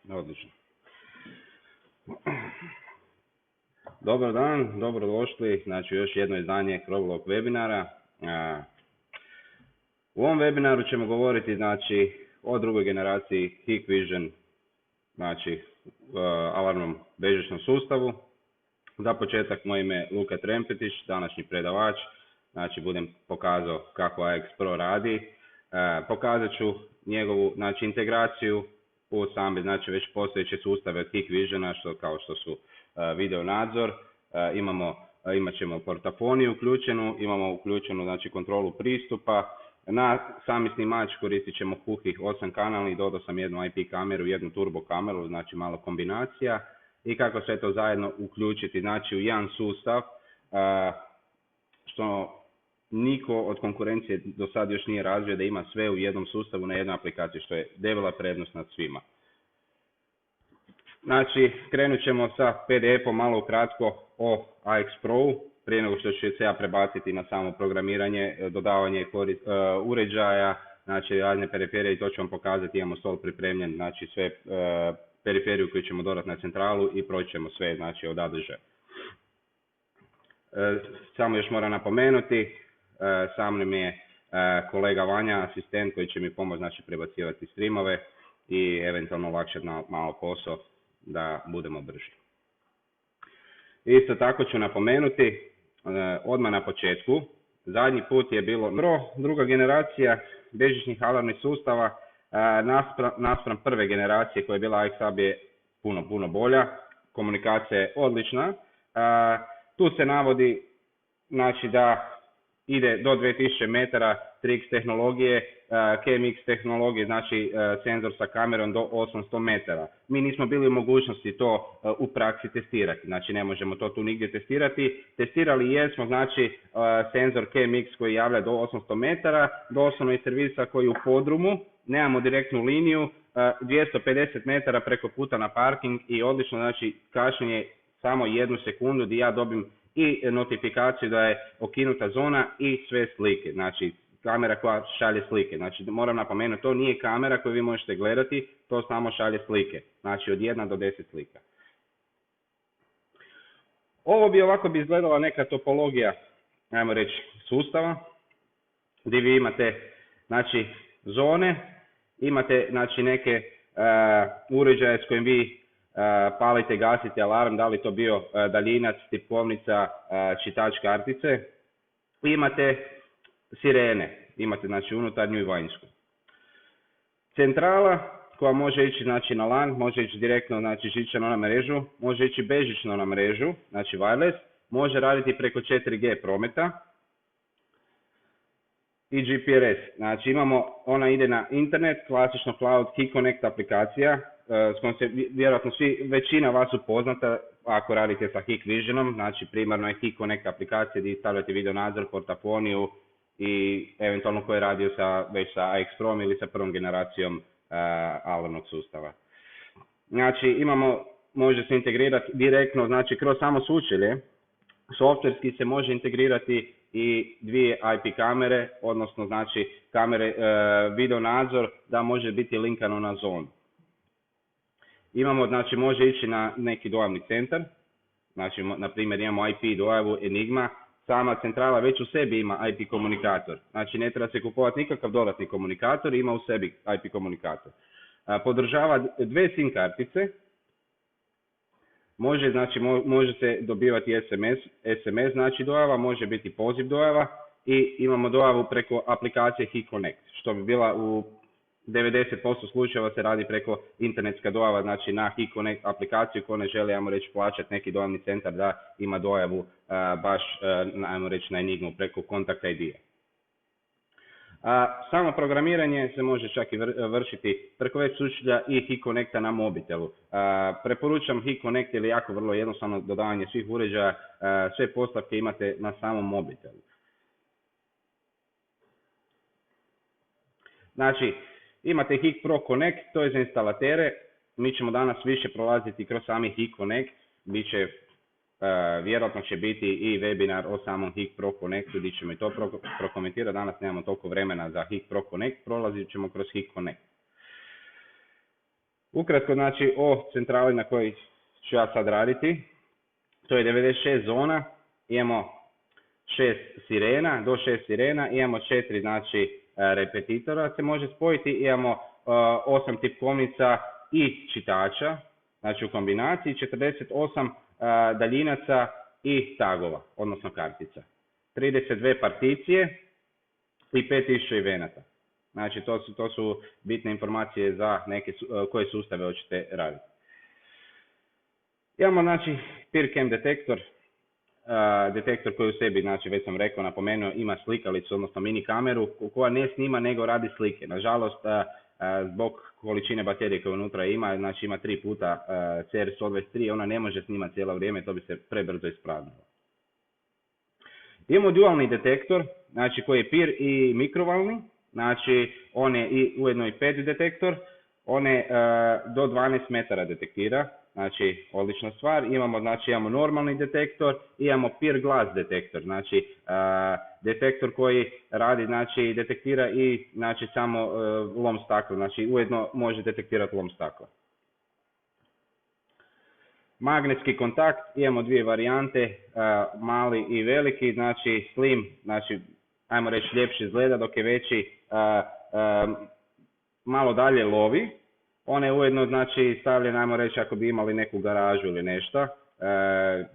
Odlično. Dobar dan, dobrodošli. Znači još jedno izdanje Krovlog webinara. U ovom webinaru ćemo govoriti znači o drugoj generaciji Hikvision, znači alarmnom bežičnom sustavu. Za početak moje ime je Luka Trempetić, današnji predavač. Znači budem pokazao kako AX Pro radi. Pokazat ću njegovu znači integraciju u same znači već postojeće sustave Hikvisiona, kao što su video nadzor, imat ćemo portafoniju uključenu, imamo uključenu znači kontrolu pristupa. Na sami snimač koristit ćemo Huhih 8 kanalni, dodao sam jednu IP kameru, jednu turbo kameru, znači malo kombinacija. I kako sve to zajedno uključiti znači u jedan sustav, što niko od konkurencije do sad još nije razvio, da ima sve u jednom sustavu na jednoj aplikaciji, što je debela prednost nad svima. Znači, krenut ćemo sa PDF-om malo ukratko o AX Pro, prije nego što ću se ja prebaciti na samo programiranje, dodavanje uređaja, znači razne periferije, i to ću vam pokazati. Imamo stol pripremljen, znači sve periferiju koju ćemo dodati na centralu i proći ćemo sve znači od A do Ž. Samo još moram napomenuti, sa mnom je kolega Vanja, asistent koji će mi pomoći znači prebacivati streamove i eventualno olakšati malo posao da budemo brži. Isto tako ću napomenuti odmah na početku, zadnji put je bilo druga generacija bežičnih alarmnih sustava naspram prve generacije koja je bila AXAB je puno bolja, komunikacija je odlična. Tu se navodi znači da ide do 2000 metara 3X tehnologije, KMX tehnologije, znači senzor sa kamerom do 800 metara. Mi nismo bili u mogućnosti to u praksi testirati, znači ne možemo to tu nigdje testirati. Testirali jesmo znači senzor KMX koji javlja do 800 metara, do osnovnog servisa koji je u podrumu, nemamo direktnu liniju, 250 metara preko puta na parking i odlično, znači kašnjenje samo 1 sekundu gdje ja dobim i notifikaciju da je okinuta zona i sve slike, znači kamera koja šalje slike. Znači moram napomenuti, to nije kamera koju vi možete gledati, to samo šalje slike, znači od 1 do 10 slika. Ovo bi ovako izgledala neka topologija, ajmo reći, sustava, gdje vi imate znači zone, imate znači neke uređaje s kojim vi palite, gasite alarm, da li to bio daljinac, tipovnica, čitač kartice. Imate sirene, imate znači unutarnju i vanjsku. Centrala koja može ići znači na LAN, može ići direktno znači žičano na mrežu, može ići bežično na mrežu, znači wireless, može raditi preko 4G prometa i GPRS. Znači ona ide na internet, klasično cloud HikConnect aplikacija, s kojom se vjerojatno većina vas upoznata ako radite sa Hikvisionom, znači primarno je HikConnect aplikacija gdje stavljate video nadzor, portafoniju i eventualno ko je radio već sa AX Pro ili sa prvom generacijom alarmnog sustava. Znači može se integrirati direktno, znači kroz samo sučelje, softverski se može integrirati i 2 IP kamere, odnosno znači kamere video nadzor da može biti linkano na zonu. Znači može ići na neki dojavni centar, znači na primjer imamo IP dojavu Enigma, sama centrala već u sebi ima IP komunikator, znači ne treba se kupovati nikakav dodatni komunikator, ima u sebi IP komunikator. Podržava 2 SIM kartice, može se dobivati SMS znači dojava, može biti poziv dojava i imamo dojavu preko aplikacije HikConnect, što bi bila u 90% slučajeva se radi preko internetska dojava, znači na HikConnect aplikaciju ko ne želi, ajmo reći, plaćati neki dojavni centar da ima dojavu baš, ajmo reći, na Enigmu preko Contact ID-a. Samo programiranje se može čak i vršiti preko web sučelja i HikConnecta na mobitelu. Preporučam HikConnect jer je jako vrlo jednostavno dodavanje svih uređaja, sve postavke imate na samom mobitelu. Znači, imate Hik Pro Connect, to je za instalatere. Mi ćemo danas više prolaziti kroz sami HikConnect, vjerojatno će biti i webinar o samom Hik Pro Connectu gdje ćemo i to prokomentirati. Danas nemamo toliko vremena za Hik Pro Connect, prolazit ćemo kroz HikConnect. Ukratko, znači, o centrali na kojoj ću ja sad raditi. To je 96 zona, imamo 6 sirena, do 6 sirena, imamo 4, znači, repetitora se može spojiti, imamo 8 tipkovnica i čitača, znači u kombinaciji 48 daljinaca i tagova, odnosno kartica. 32 particije i 5000 evenata. Znači to su bitne informacije za neke koje sustave hoćete raditi. Imamo znači PeerCam detektor, detektor koji u sebi, znači već sam rekao, napomenuo, ima slikalicu, odnosno mini kameru koja ne snima nego radi slike. Nažalost, zbog količine baterije koje unutra ima, znači ima 3 puta CR123, ona ne može snimati cijelo vrijeme, to bi se prebrzo ispraznilo. Imamo dualni detektor, znači koji je peer i mikrovalni, znači on je i ujedno i PET detektor, on je do 12 metara detektira, znači odlična stvar. Imamo normalni detektor, imamo peer glass detektor, znači detektor koji radi, znači detektira i znači samo lom stakla, znači ujedno može detektirati lom stakla. Magnetski kontakt, imamo dvije varijante, mali i veliki, znači slim, znači ajmo reći ljepši izgleda, dok je veći malo dalje lovi. On je ujedno, znači, stavljen, ajmo reći, ako bi imali neku garažu ili nešto,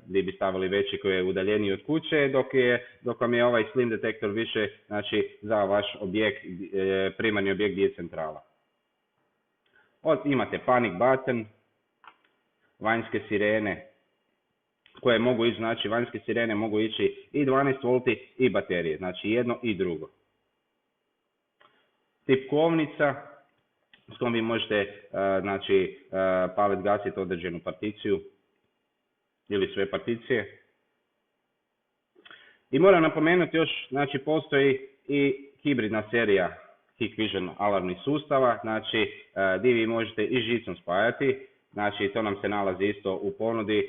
gdje bi stavili veći koji je udaljeniji od kuće, dok vam je ovaj slim detektor više, znači, za vaš objekt, primarni objekt gdje je centrala. Imate panic button, vanjske sirene, koje mogu ići, znači, vanjske sirene mogu ići i 12 volti i baterije, znači jedno i drugo. Tipkovnica, s kojom vi možete, znači, palit gasiti određenu particiju ili sve particije. I moram napomenuti još, znači, postoji i hibridna serija Hikvision alarmnih sustava, znači, gdje vi možete i žicom spajati, znači, to nam se nalazi isto u ponudi.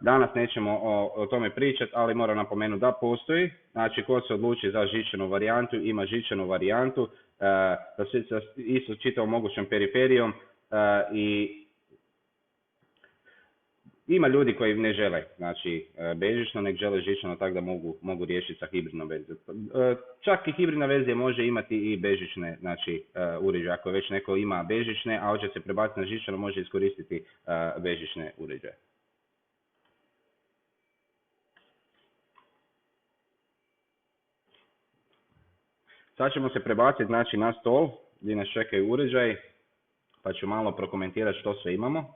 Danas nećemo o tome pričati, ali moram napomenuti da postoji, znači, ko se odluči za žičanu varijantu, ima žičanu varijantu, sa isto čitavom mogućom periferijom i ima ljudi koji ne žele, znači, bežično, nek žele žičano, tako da mogu riješiti sa hibridnom verzijom. Čak i hibridna verzija može imati i bežične, znači, uređaje. Ako već neko ima bežične, a hoće se prebaciti na žičano, može iskoristiti bežične uređaje. Sad ćemo se prebaciti, znači, na stol gdje nas čekaju uređaji, pa ću malo prokomentirati što sve imamo.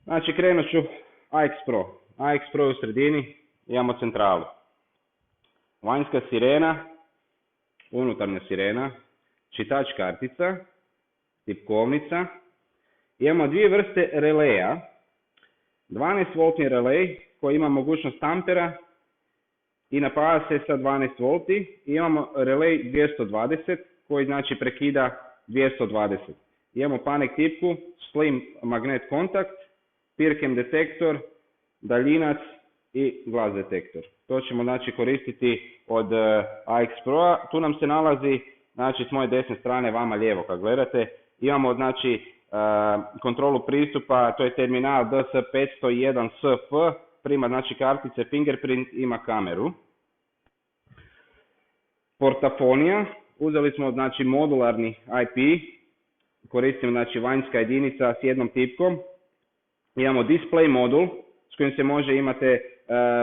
Znači, krenut ću AX Pro. AX Pro u sredini, imamo centralu. Vanjska sirena, unutarnja sirena, čitač kartica, tipkovnica. Imamo dvije vrste releja. 12 voltni relej koji ima mogućnost ampera i napaja se sa 12 volti. I imamo relej 220 koji, znači, prekida 220. Imamo panic tipku, slim magnet kontakt, PeerCam detektor, daljinac i glass detektor. To ćemo, znači, koristiti od AX Pro-a. Tu nam se nalazi, znači, s moje desne strane, vama lijevo kad gledate, imamo, znači, kontrolu pristupa, to je terminal DS501SF, prima, znači, kartice fingerprint, ima kameru. Portafonija, uzeli smo, znači, modularni IP, koristimo, znači, vanjska jedinica s jednom tipkom. Imamo display modul s kojim se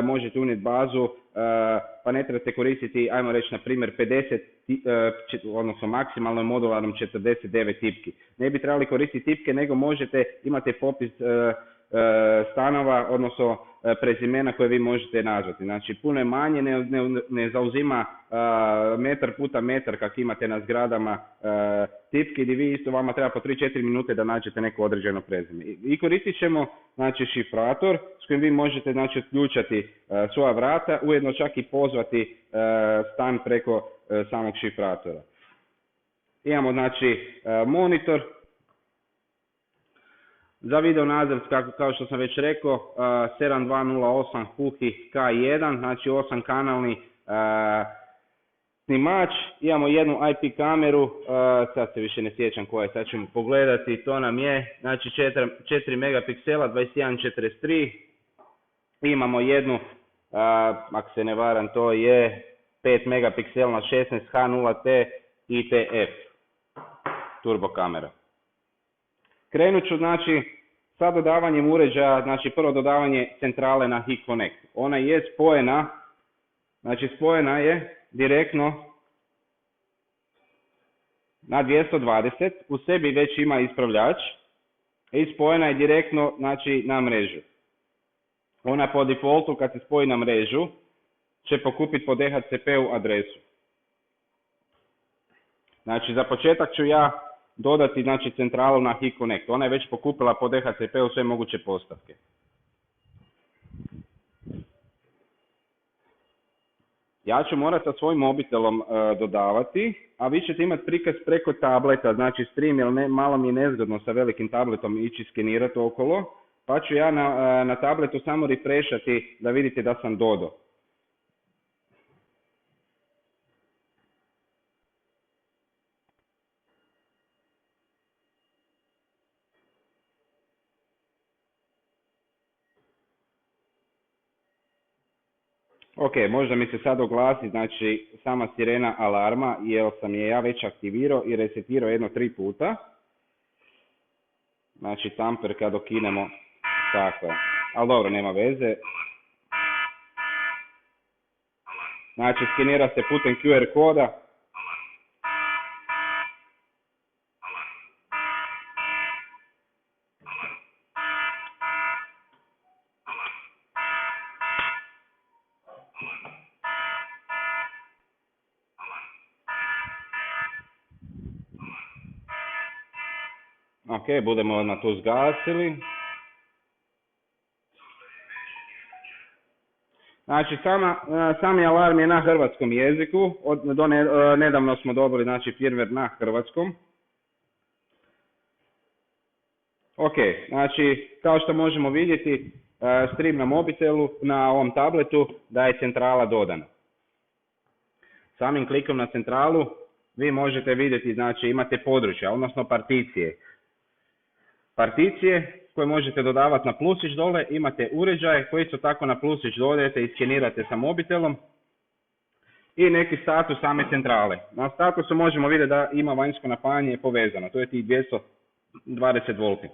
možete unijeti bazu, pa ne trebate koristiti, ajmo reći, na primjer 50, odnosno maksimalno modularnom 49 tipki. Ne bi trebali koristiti tipke, nego imate popis stanova, odnosno prezimena koje vi možete nazvati. Znači, puno je manje, ne zauzima metar puta metar kak imate na zgradama tipki, gdje vi isto vama treba po 3-4 minute da nađete neko određeno prezime. I koristit ćemo, znači, šifrator s kojim vi možete, znači, otključati svoja vrata, ujedno čak i pozvati stan preko samog šifratora. Imamo, znači, monitor. Za video nadzor, kao što sam već rekao, 7208 Huhi K1, znači 8 kanalni snimač, imamo jednu IP kameru, sad se više ne sjećam koja je, sad ćemo pogledati, to nam je, znači 4 megapiksela, 21:43, imamo jednu, ako se ne varam, to je 5 megapiksela na 16 H0T ITF turbo kamera. Krenut ću, znači, sa dodavanjem uređaja, znači prvo dodavanje centrale na HIConnect. Ona je spojena, znači spojena je direktno na 220, u sebi već ima ispravljač i spojena je direktno, znači, na mrežu. Ona po defaultu kad se spoji na mrežu će pokupiti po DHCP-u adresu. Znači za početak ću ja dodati, znači, centralu na HIConnect. Ona je već pokupila po DHCP-u sve moguće postavke. Ja ću morati sa svojim mobitelom dodavati, a vi ćete imati prikaz preko tableta, znači stream, jer malo mi je nezgodno sa velikim tabletom ići skenirati okolo, pa ću ja na tabletu samo refreshati da vidite da sam dodao. Ok, možda mi se sad oglasi, znači, sama sirena alarma, jer sam je ja već aktivirao i resetirao jedno 3 puta. Znači, tamper kad okinemo, tako je. Ali dobro, nema veze. Znači, skenira se putem QR koda. Ok, budemo odmah tu zgasili. Znači, sami alarm je na hrvatskom jeziku. Nedavno smo dobili, znači, firmware na hrvatskom. Ok, znači, kao što možemo vidjeti, stream na mobitelu, na ovom tabletu, da je centrala dodana. Samim klikom na centralu vi možete vidjeti, znači, imate područja, odnosno particije. Particije koje možete dodavati na plusić dole, imate uređaje koji su tako na plusić dodajete i skenirate sa mobitelom i neki status same centrale. Na statusu možemo vidjeti da ima vanjsko napajanje povezano, to je tih 220 volti.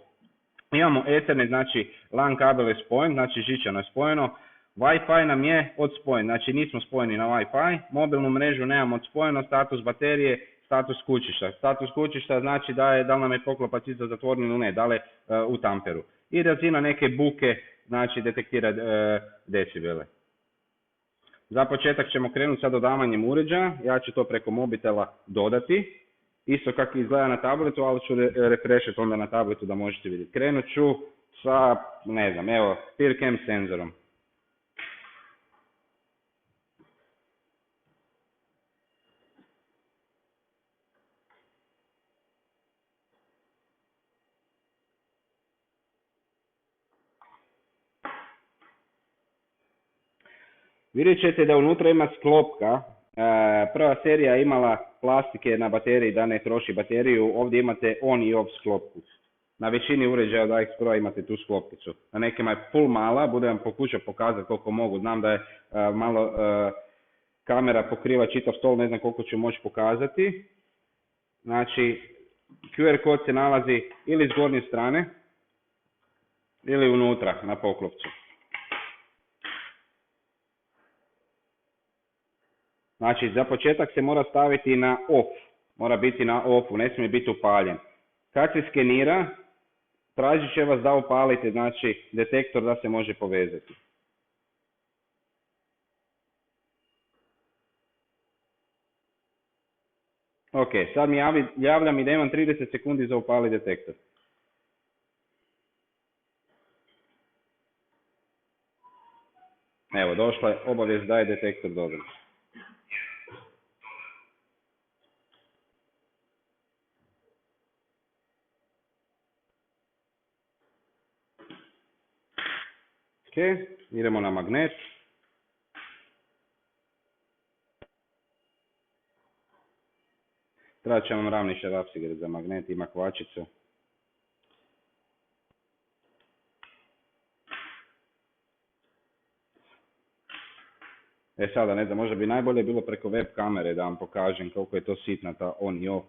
Imamo Ethernet, znači LAN kabel je spojen, znači žičano je spojeno. Wi-Fi nam je odspojen, znači nismo spojeni na Wi-Fi, mobilnu mrežu nemamo odspojeno, status baterije, status kućišta. Status kućišta znači da li nam je poklopac iza zatvoren ili ne, da li u tamperu. I razina neke buke, znači detektira decibele. Za početak ćemo krenuti sa dodavanjem uređaja, ja ću to preko mobitela dodati. Isto kako izgleda na tabletu, ali ću refreshati onda na tabletu da možete vidjeti. Krenut ću sa, ne znam, evo, PeerCam senzorom. Vidjet ćete da unutra ima sklopka. Prva serija je imala plastike na bateriji da ne troši bateriju. Ovdje imate on i off sklopku. Na većini uređaja od AX Pro imate tu sklopkicu. Na nekima je full mala, budem vam pokušao pokazati koliko mogu. Znam da je malo kamera pokriva čitav stol, ne znam koliko ću moći pokazati. Znači, QR kod se nalazi ili s gornje strane ili unutra na poklopcu. Znači, za početak se mora staviti na off, mora biti na offu, ne smije biti upaljen. Kad se skenira, tražit će vas da upalite, znači, detektor da se može povezati. Ok, sad mi javlja mi da imam 30 sekundi za upaliti detektor. Evo, došla je obavijest da je detektor dodan. Ok, idemo na magnet. Trebat će vam ravni šarapsiger za magnet, ima kvačicu. Sada, ne znam, možda bi najbolje bilo preko web kamere da vam pokažem koliko je to sitna ta on i off.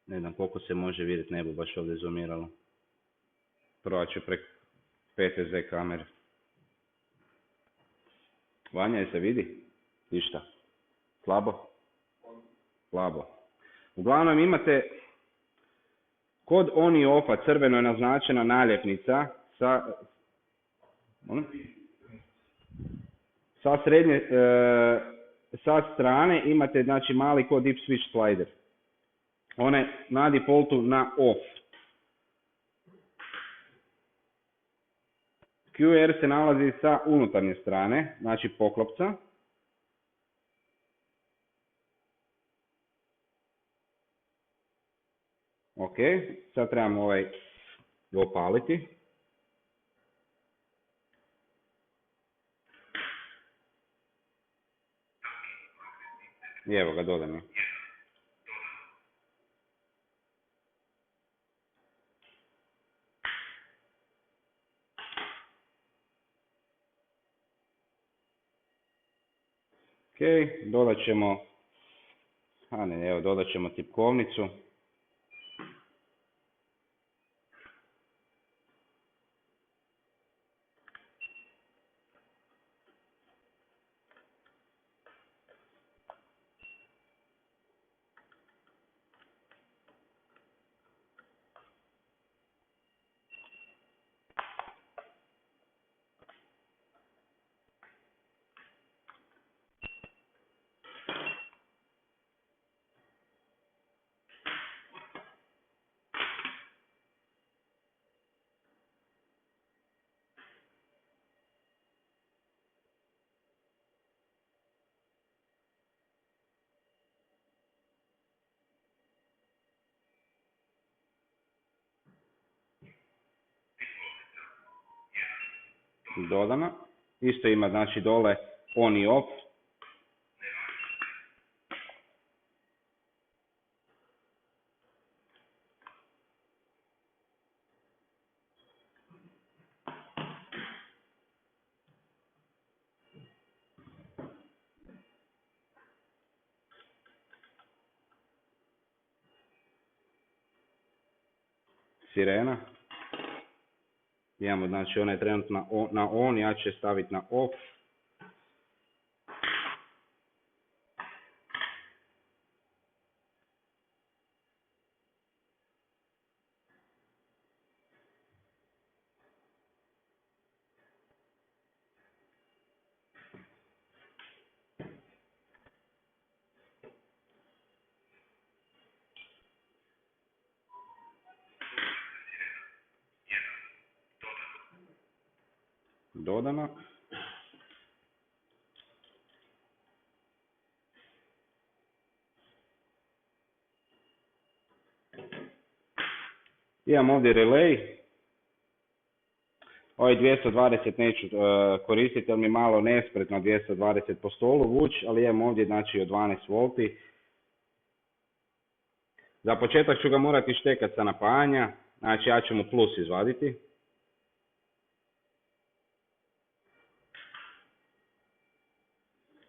Ne znam koliko se može vidjeti, ne bi baš ovdje zoomiralo. Provat ću preko PTZ kamere. Vanja, je se vidi? Ništa. Slabo? Slabo. Uglavnom imate kod on i offa crveno je naznačena naljepnica sa srednje, sa strane imate znači mali kod dip switch slider. On je na defaultu na off. QR se nalazi sa unutarnje strane, znači poklopca. Ok, sad trebamo ga opaliti. I evo ga, dodam je. Ok, dodat ćemo, dodat ćemo tipkovnicu. Dodana. Isto ima znači dole on i off. Sirena. Imamo znači ona je trenutno na on, ja ću staviti na off. Dodana. Imam ovdje relay. Ovaj 220 neću koristiti jer mi malo nespretno 220 po stolu vući, ali imam ovdje znači od 12 volti. Za početak ću ga morati štekati sa napajanja, znači ja ću mu plus izvaditi.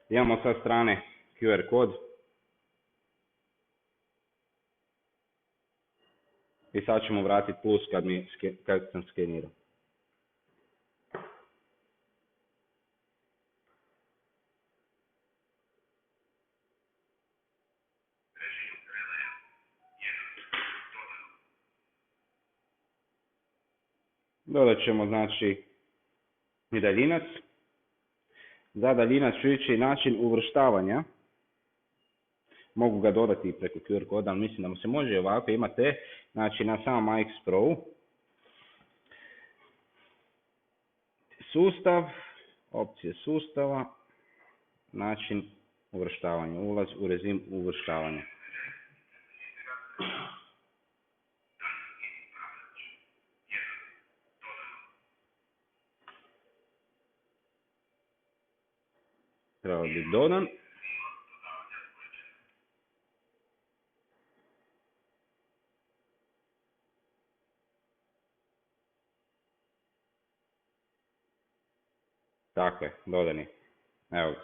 Imamo sa strane QR kod. I sad ćemo vratiti plus kad sam skenirao. Dodat ćemo znači i daljinac. Za daljinac ću ići način uvrštavanja. Mogu ga dodati preko QR koda, ali mislim da mu se može ovako. Imate znači na samom AX Pro sustav, opcije sustava, način uvrštavanja, ulaz u režim uvrštavanja. Treba biti dodan. Tako je, dodani. Evo ga.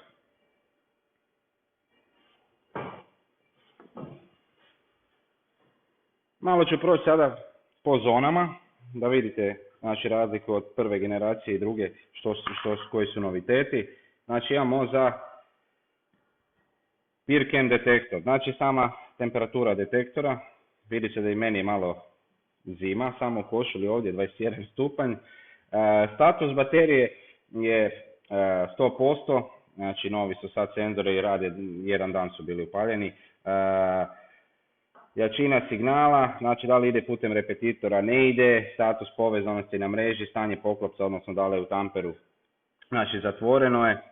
Malo ću proći sada po zonama, da vidite znači, razliku od prve generacije i druge, koji su noviteti. Znači imamo za PeerCam detektor, znači sama temperatura detektora, vidi se da i meni je malo zima, samo u košulji ovdje 21 stupanj. Status baterije je 100%, znači novi su sad senzori i rade, jedan dan su bili upaljeni. Jačina signala, znači da li ide putem repetitora, ne ide, status povezanosti na mreži, stanje poklopca, odnosno da li je u tamperu, znači zatvoreno je,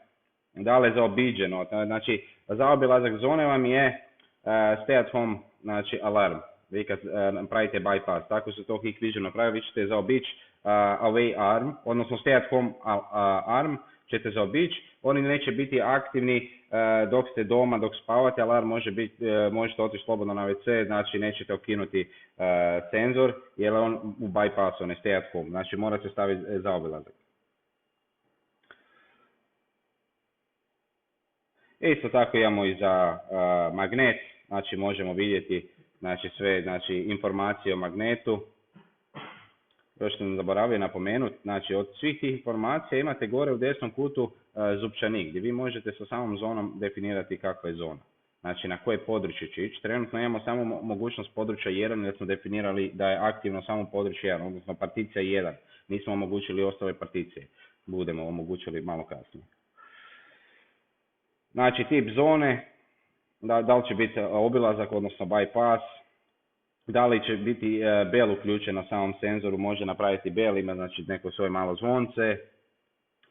da li je zaobiđeno, znači zaobilazak zone vam je stay at home, znači alarm, vi kad pravite bypass, tako se to Hikvision napravi, vi ćete zaobići away arm, odnosno stay at home arm, ćete zaobići, oni neće biti aktivni dok ste doma, dok spavate, alarm možete otići slobodno na WC, znači nećete ukinuti senzor, jer on u bypassu, ne stay at home, znači morate staviti zaobilazak. Isto tako imamo i za magnet, znači možemo vidjeti znači, sve znači, informacije o magnetu. Još sam zaboravio napomenuti, znači od svih tih informacija imate gore u desnom kutu zupčanik, gdje vi možete sa samom zonom definirati kakva je zona. Znači na koje područje će ići. Trenutno imamo samo mogućnost područja 1, jer smo definirali da je aktivno samo područje 1, odnosno particija 1. Nismo omogućili ostale particije. Budemo omogućili malo kasnije. Znači tip zone, da li će biti obilazak, odnosno bypass, da li će biti bell uključen na samom senzoru, može napraviti bell, ima znači neko svoje malo zvonce,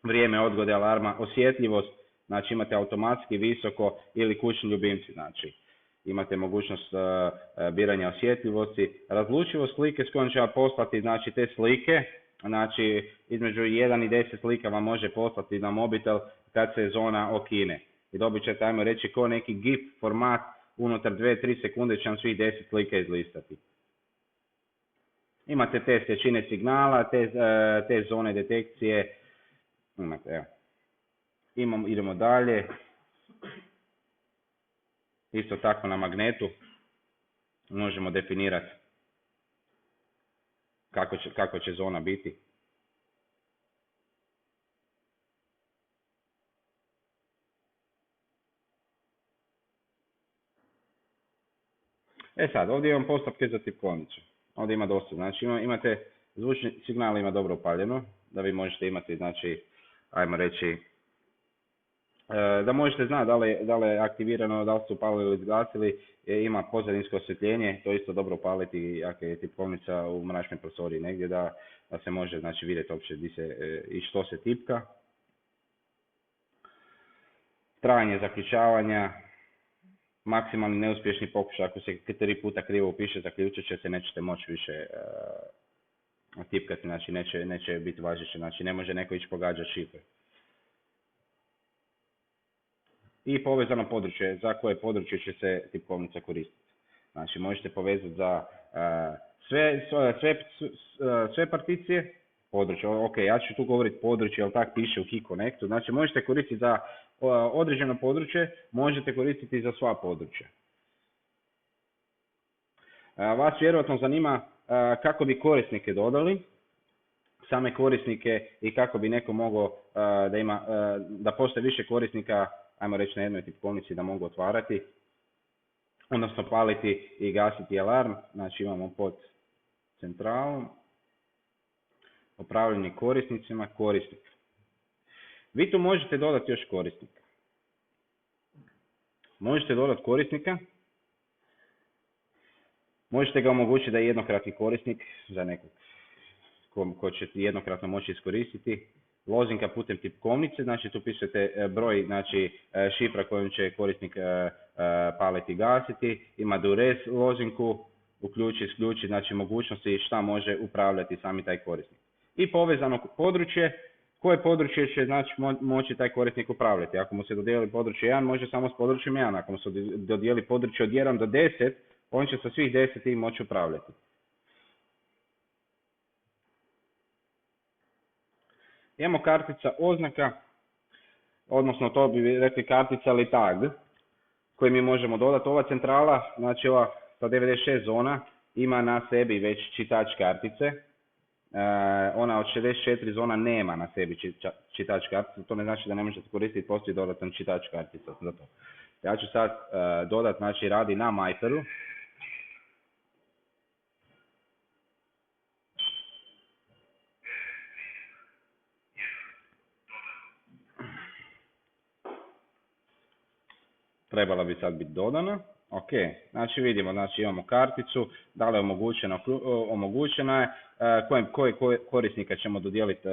vrijeme odgode alarma, osjetljivost, znači imate automatski, visoko ili kućni ljubimci, znači imate mogućnost biranja osjetljivosti, razlučivost slike s kojom će vam poslati znači te slike, znači između 1 i 10 slika vam može poslati na mobitel kad se zona okine. I dobit ćete, ajmo reći, ko neki GIF format, unutar 2-3 sekunde će vam svih 10 slika izlistati. Imate test jačine signala, te zone detekcije. Imate, evo. Idemo dalje. Isto tako na magnetu možemo definirati kako će zona biti. Sad, ovdje imam postavke za tipkovnicu. Ovdje ima dosta, znači imate zvučni signal ima dobro upaljeno, da vi možete imati, znači, ajmo reći, da možete znati da li je aktivirano, da li ste upalili ili izgasili, ima pozadinsko osvjetljenje, to isto dobro upaliti ako je tipkovnica u mračnoj prostoriji negdje, da se može znači, vidjeti uopće gdje se i što se tipka. Trajanje zaključavanja, maksimalni neuspješni pokušaj, ako se 3 puta krivo upiše, zaključit će se, nećete moći više tipkati, znači neće biti važeće, znači ne može neko ići pogađati šifre. I povezano područje, za koje područje će se tipkovnica koristiti. Znači možete povezati za sve particije, područje, ok, ja ću tu govoriti područje, ali tak piše u Key-Connectu, znači možete koristiti za određeno područje, možete koristiti za sva područja. Vas vjerojatno zanima kako bi korisnike dodali, same korisnike i kako bi neko mogao da postoje više korisnika, ajmo reći na jednoj tipkovnici da mogu otvarati, odnosno paliti i gasiti alarm. Znači imamo pod centralom, upravljanje korisnicima, korisnik. Vi tu možete dodati još korisnika. Možete dodati korisnika, možete ga omogućiti da je jednokratni korisnik za nekog ko će jednokratno moći iskoristiti. Lozinka putem tipkovnice, znači tu pišete broj, znači šifra kojom će korisnik paliti i gasiti. Ima duress lozinku, uključi, isključi, znači mogućnosti šta može upravljati sami taj korisnik. I povezano područje, koje područje će znači, moći taj korisnik upravljati. Ako mu se dodijeli područje 1, može samo s područjem 1. Ako mu se dodijeli područje od 1 do 10, on će sa svih 10 moći upravljati. Imamo kartica oznaka, odnosno to bi rekli kartica ili tag, koji mi možemo dodati. Ova centrala, znači ova sa 96 zona, ima na sebi već čitač kartice. Ona od 64 zona nema na sebi čitač kartice, to ne znači da ne možete koristiti, postoji dodatan čitač kartica za to. Ja ću sad dodati, znači radi na Majperu. Trebala bi sad biti dodana. Ok, znači vidimo, znači imamo karticu, da li je omogućena je, koje korisnika ćemo dodijeliti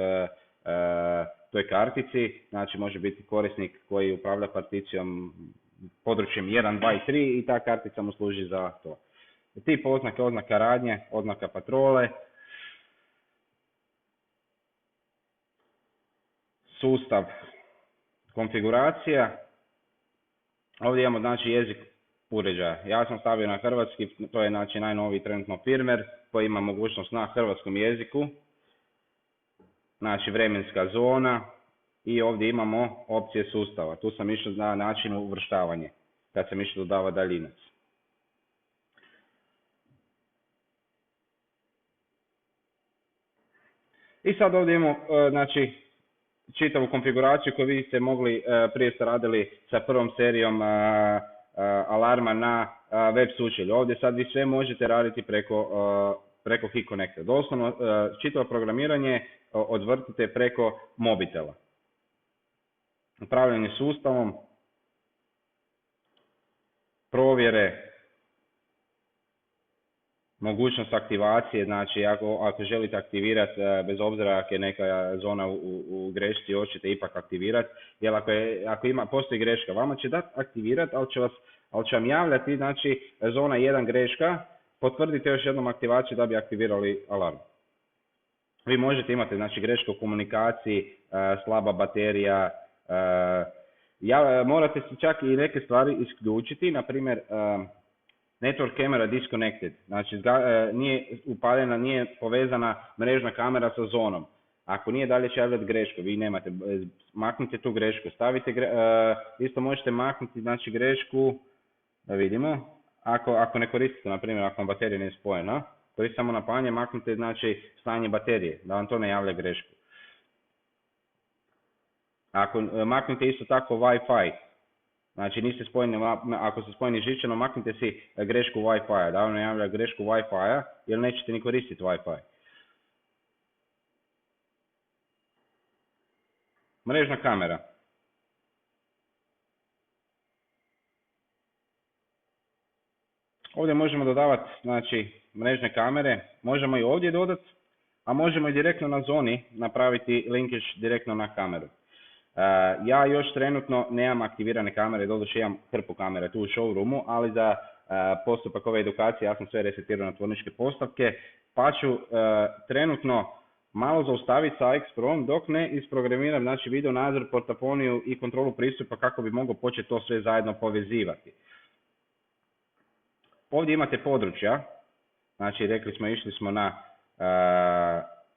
toj kartici. Znači može biti korisnik koji upravlja particijom područjem 1, 2 i 3 i ta kartica mu služi za to. Tip oznake, oznaka radnje, oznaka patrole, sustav, konfiguracija. Ovdje imamo znači jezik uređaja. Ja sam stavio na hrvatski, to je znači najnoviji trenutno firmware koji ima mogućnost na hrvatskom jeziku. Znači vremenska zona i ovdje imamo opcije sustava. Tu sam išao na način uvrštavanje, kad sam išao dodavati daljinac. I sad ovdje imamo znači čitavu konfiguraciju koju vi ste mogli, prije ste radili sa prvom serijom alarma na web sučelju. Ovdje sad vi sve možete raditi preko HeConnecta. Doslovno čitavo programiranje odvrtite preko mobitela. Upravljanje sustavom, provjere, mogućnost aktivacije, znači ako želite aktivirati, bez obzira ako je neka zona u grešci, hoćete ipak aktivirati, jer ako postoji greška, vama će dati aktivirati, ali će vam javljati, znači zona 1 greška, potvrdite još jednom aktivaciju da bi aktivirali alarm. Vi možete imati znači greške u komunikaciji, slaba baterija, morate se čak i neke stvari isključiti, na primjer network camera disconnected, znači nije upaljena, nije povezana mrežna kamera sa zonom. Ako nije, dalje će javljati grešku, vi nemate, maknite tu grešku, isto možete maknuti znači grešku, da vidimo, ako ne koristite, na primjer ako vam baterija nije spojena, koristite samo napajanje, maknite znači stanje baterije, da vam to ne javlja grešku. Maknite isto tako Wi-Fi. Znači niste spojeni, ako ste spojeni žičano, maknite si grešku Wi-Fi-a, da vam ne javlja grešku Wi-Fi-a, jer nećete ni koristiti Wi-Fi. Mrežna kamera. Ovdje možemo dodavati znači mrežne kamere, možemo i ovdje dodati, a možemo i direktno na zoni napraviti linkage direktno na kameru. Ja još trenutno nemam aktivirane kamere, doduše imam hrpu kamere tu u showroomu, ali za postupak ove edukacije ja sam sve resetirao na tvorničke postavke, pa ću trenutno malo zaustaviti sa AX-Prom dok ne isprogramiram znači video nadzor, portafoniju i kontrolu pristupa kako bi mogao početi to sve zajedno povezivati. Ovdje imate područja, znači rekli smo išli smo na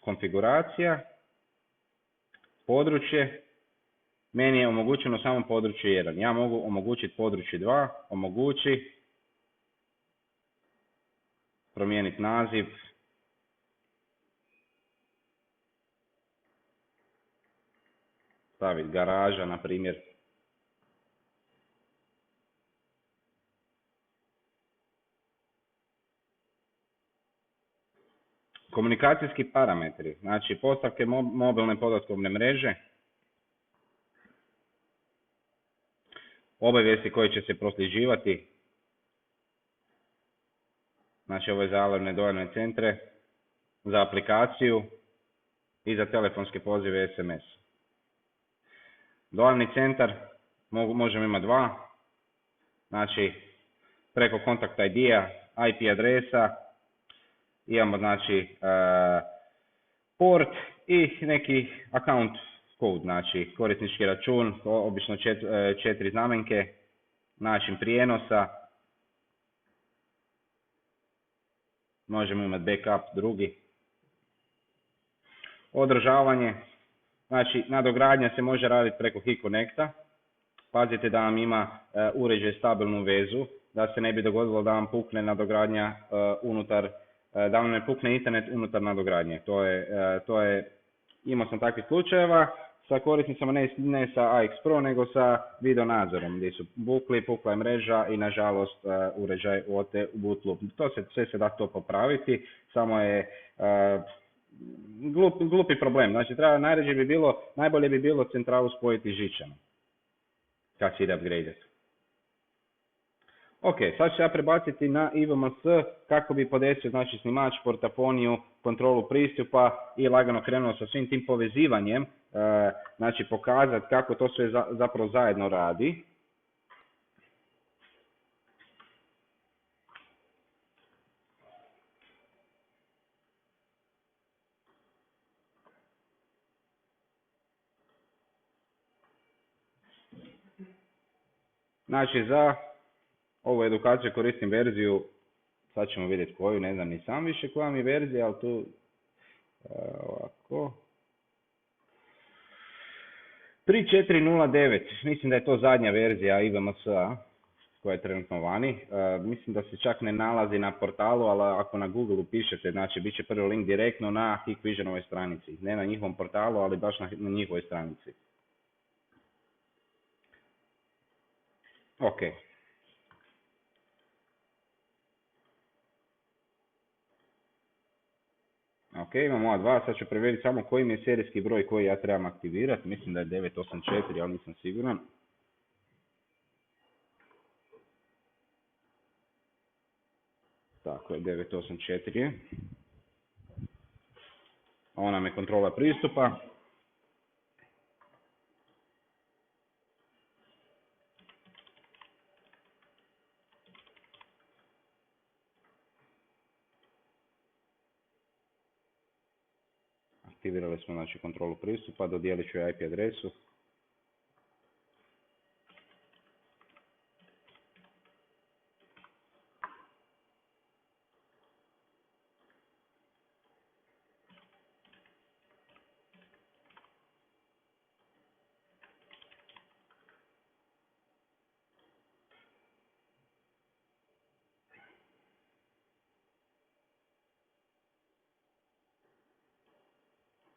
konfiguracija, područje. Meni je omogućeno samo područje 1. Ja mogu omogućiti područje 2, omogući, promijeniti naziv, staviti garaža, na primjer. Komunikacijski parametri, znači postavke mobilne podatkovne mreže, obavijesti koje će se prosljeđivati, znači ovo je za alarmne dojavne centre, za aplikaciju i za telefonske pozive SMS. Dojavni centar možemo imati 2, znači preko kontakt ID-a, IP adresa, imamo znači port i neki account code, znači korisnički račun, obično 4 znamenke, način prijenosa, možemo imati backup drugi, održavanje, Znači, nadogradnja se može raditi preko HeConnecta. Pazite da vam ima uređaj stabilnu vezu, da se ne bi dogodilo da vam pukne nadogradnja unutar, da vam ne pukne internet unutar nadogradnje. Imao sam takvih slučajeva sa korisnicama, ne sa AX Pro, nego sa video nadzorom, gdje su pukla je mreža i nažalost uređaj ode u boot loop. Sve se da to popraviti, samo je glupi problem. Znači, najbolje bi bilo centralu spojiti žičano kad se ide upgrade. Ok, sad ću ja prebaciti na IVMS kako bi podesio, znači, snimač, portafoniju, kontrolu pristupa i lagano krenuo sa svim tim povezivanjem, znači pokazati kako to sve zapravo zajedno radi. Znači, za ovu edukaciju koristim verziju, sad ćemo vidjeti koju, ne znam ni sam više koja mi je verzija, ali tu ovako 3.4.0.9, mislim da je to zadnja verzija IVMS-a koja je trenutno vani. Mislim da se čak ne nalazi na portalu, ali ako na Google pišete, znači bit će prvi link direktno na Hikvisionovoj stranici. Ne na njihovom portalu, ali baš na njihovoj stranici. Ok. Ok, imamo ova dva, sad ću provjeriti samo koji mi je serijski broj koji ja trebam aktivirati. Mislim da je 984, ali nisam siguran. Tako je, 984. Ovo nam je kontrola pristupa. Aktivirali smo, znači, kontrolu pristupa, dodijelit ću IP adresu.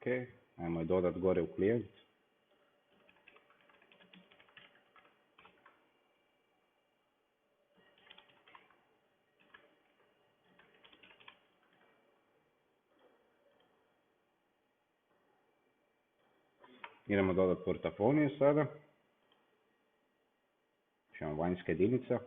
Ok, ajmo je dodat gore u klijent. Idemo dodat portafoniju sada. Imamo vanjska jedinica.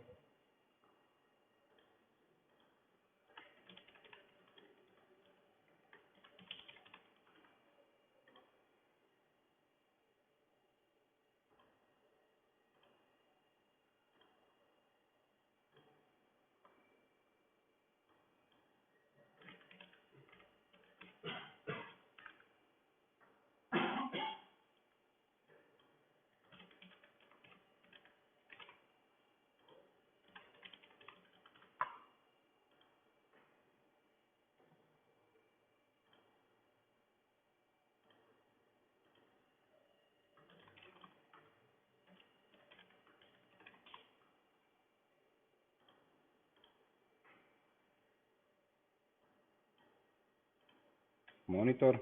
Monitor.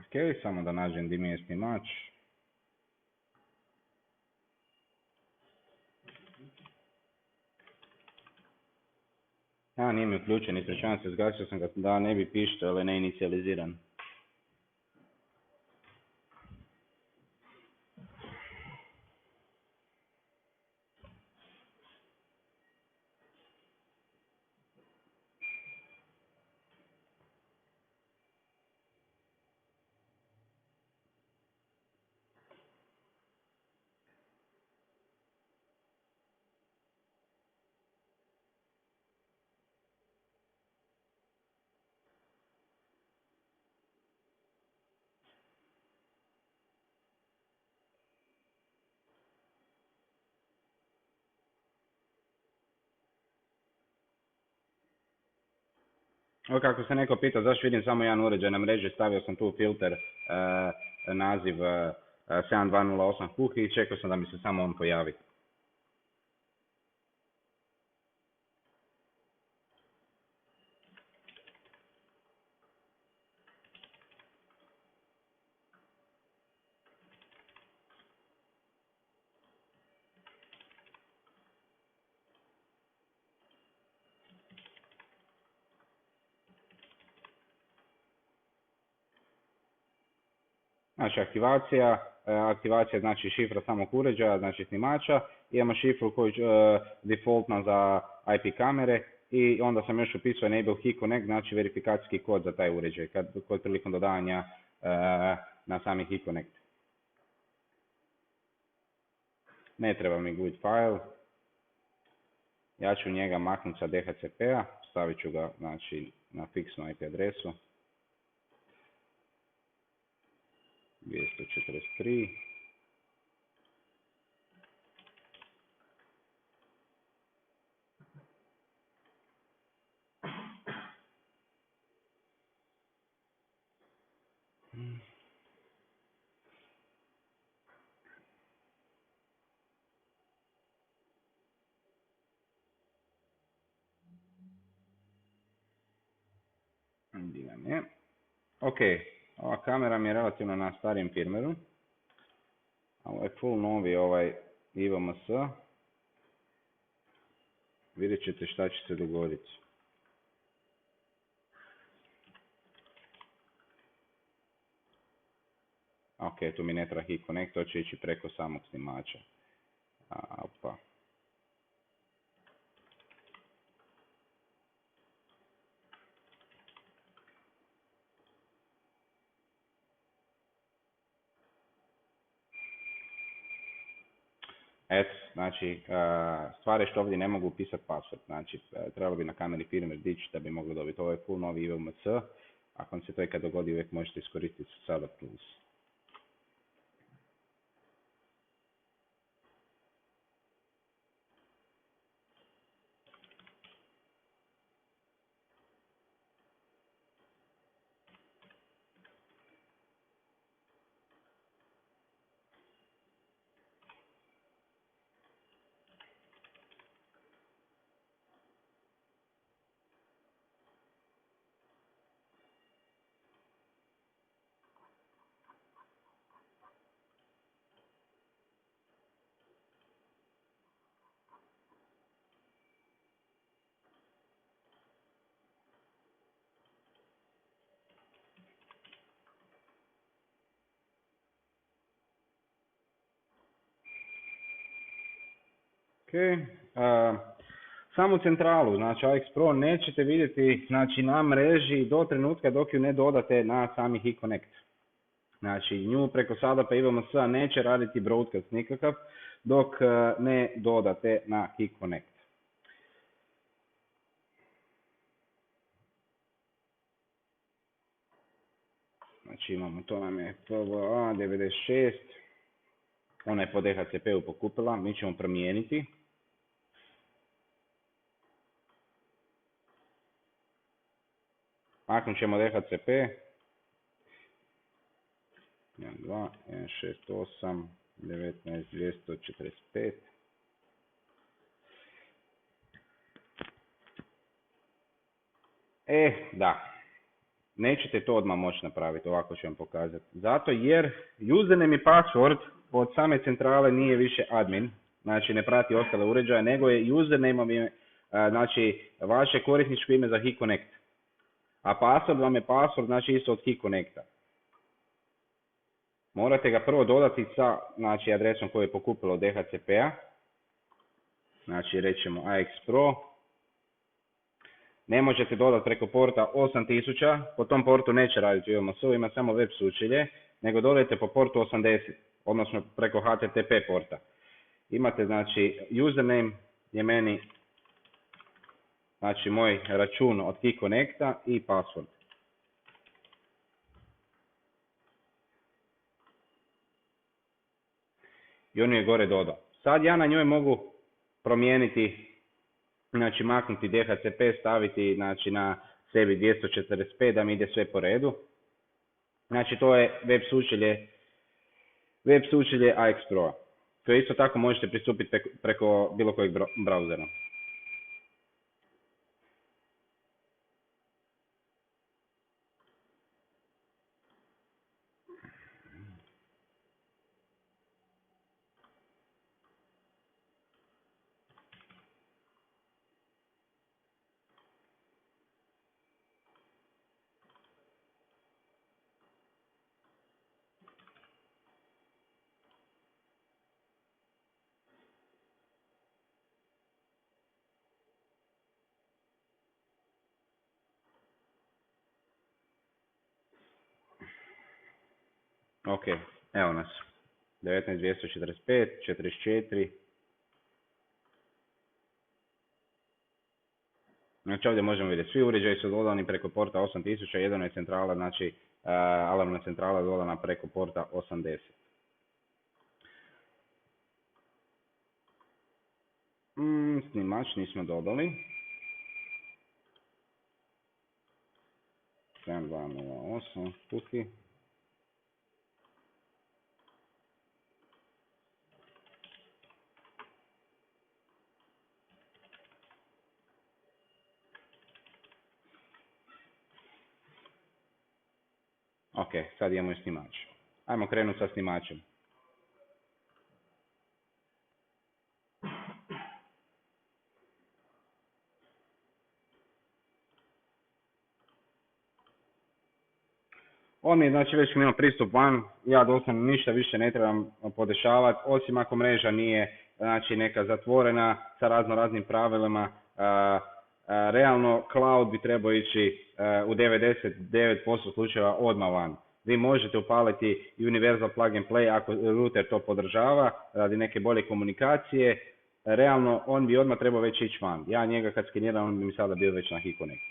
Ok, samo da nađem gdje mi je snimač. Nije mi uključen, ispričavam se, zgasio sam ga da ne bi pištao, ali ne inicijaliziran. Ovo kako se neko pita zašto vidim samo jedan uređaj na mreži, stavio sam tu filter naziv 7208 Huhi i čekao sam da mi se samo on pojavi. Znači aktivacija znači šifra samog uređaja, znači snimača, imamo šifru koju defaultna za IP kamere i onda sam još upisao enable key connect, znači verifikacijski kod za taj uređaj kod prilikom dodavanja na sami key connect. Ne treba mi GUID file, ja ću njega maknuti sa DHCP-a, stavit ću ga znači na fiksnu IP adresu. 243. Ok, ova kamera mi je relativno na starijem firmwaru. Ovo je full novi IVMS. Vidjet ćete šta će se dogoditi. Ok, tu mi ne treba Key Connect, to će ići preko samog snimača. Opa. Eto, znači, stvar je što ovdje ne mogu upisati password, znači, trebalo bi na kameri firmware dići da bi mogli dobiti. Ovo je full novi IVMS, ako vam se to ikad dogodi, uvijek možete iskoristiti SADA Tools. Ok, samu centralu, znači AX Pro nećete vidjeti znači, na mreži do trenutka dok ju ne dodate na sami Key Connect. Znači nju preko SADA pa IVMS-a neće raditi broadcast nikakav dok ne dodate na Key Connect. Znači imamo, to nam je PVA 96, ona je po DHCP-u pokupila, mi ćemo promijeniti. Maknut ćemo DHCP. 1, 2, 1, 6, 8, 19, 245. Da. Nećete to odmah moći napraviti, ovako ću vam pokazati. Zato jer username i password od same centrale nije više admin, znači ne prati ostale uređaje, nego je username znači vaše korisničko ime za HeConnect. A password vam je password, znači isto od HeConnecta. Morate ga prvo dodati sa, znači, adresom koju je pokupilo od DHCP-a. Znači, rećemo AX Pro. Ne možete dodati preko porta 8000, po tom portu neće raditi UMSU, ima samo web sučelje, nego dodajte po portu 80, odnosno preko HTTP porta. Imate, znači, username je meni, znači, moj račun od HeConnecta i password. I on je gore dodao. Sad ja na njoj mogu promijeniti, znači maknuti DHCP, staviti, znači, na sebi 245 da mi ide sve po redu. Znači to je web sučelje AX Pro. To isto tako možete pristupiti preko bilo kojeg brauzera. Ok, evo nas. 19.245, 44. Znači ovdje možemo vidjeti, svi uređaji su dodani preko porta 8000, jedino je centrala, znači alarmna centrala dodana preko porta 80. Snimač nismo dodali. 7208, pusti. Ok, sad imamo i snimač. Ajmo krenuti sa snimačem. On mi je, znači, već ima pristup van, ja doslovno ništa više ne trebam podešavati, osim ako mreža nije, znači, neka zatvorena sa raznim pravilima. Realno, cloud bi trebao ići u 99% slučajeva odmah van. Vi možete upaliti Universal Plug and Play ako router to podržava radi neke bolje komunikacije. Realno, on bi odmah trebao već ići van. Ja njega kad skeniram, on bi mi sada bio već na HeConnect.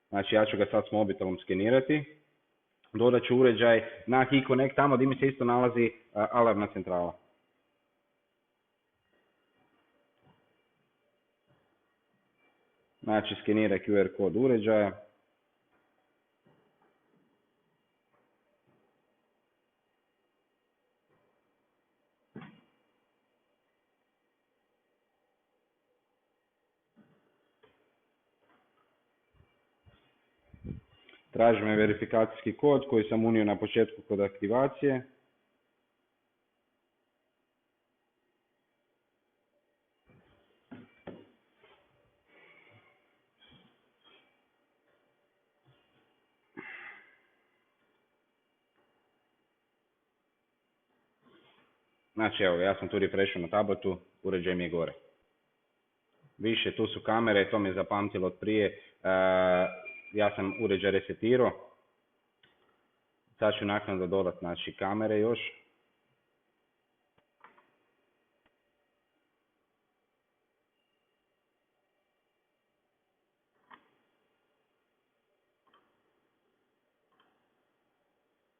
Znači, ja ću ga sad s mobitelom skenirati. Dodat ću uređaj na HeConnect tamo gdje mi se isto nalazi alarmna centrala. Znači, skenira QR kod uređaja. Traži me verifikacijski kod koji sam unio na početku kod aktivacije. Znači, evo, ja sam tu refreshao na tabletu, uređaj mi je gore. Više, tu su kamere, to mi je zapamtilo od prije. Ja sam uređaj resetirao. Sad ću naknadno dodati, znači, kamere još.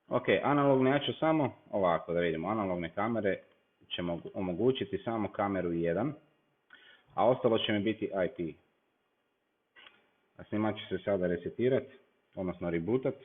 Ok, analogne, ja ću samo ovako da vidimo. Analogne kamere ćemo omogućiti samo kameru 1, a ostalo će mi biti IP. A snimač će se sada resetirati, odnosno rebootat.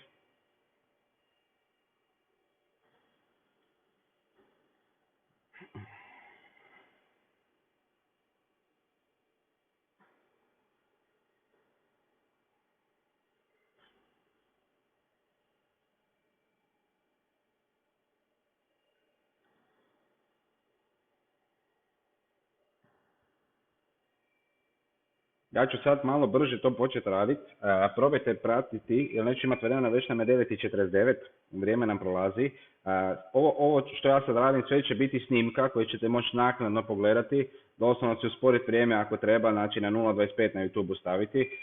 Ja ću sad malo brže to početi raditi. Probajte pratiti, jer neću imati vremena, već nam je 9:49, vrijeme nam prolazi. Ovo što ja sad radim, sve će biti snimka koju ćete moći naknadno pogledati. Doslovno ću usporiti vrijeme ako treba, znači na 0:25 na YouTube staviti.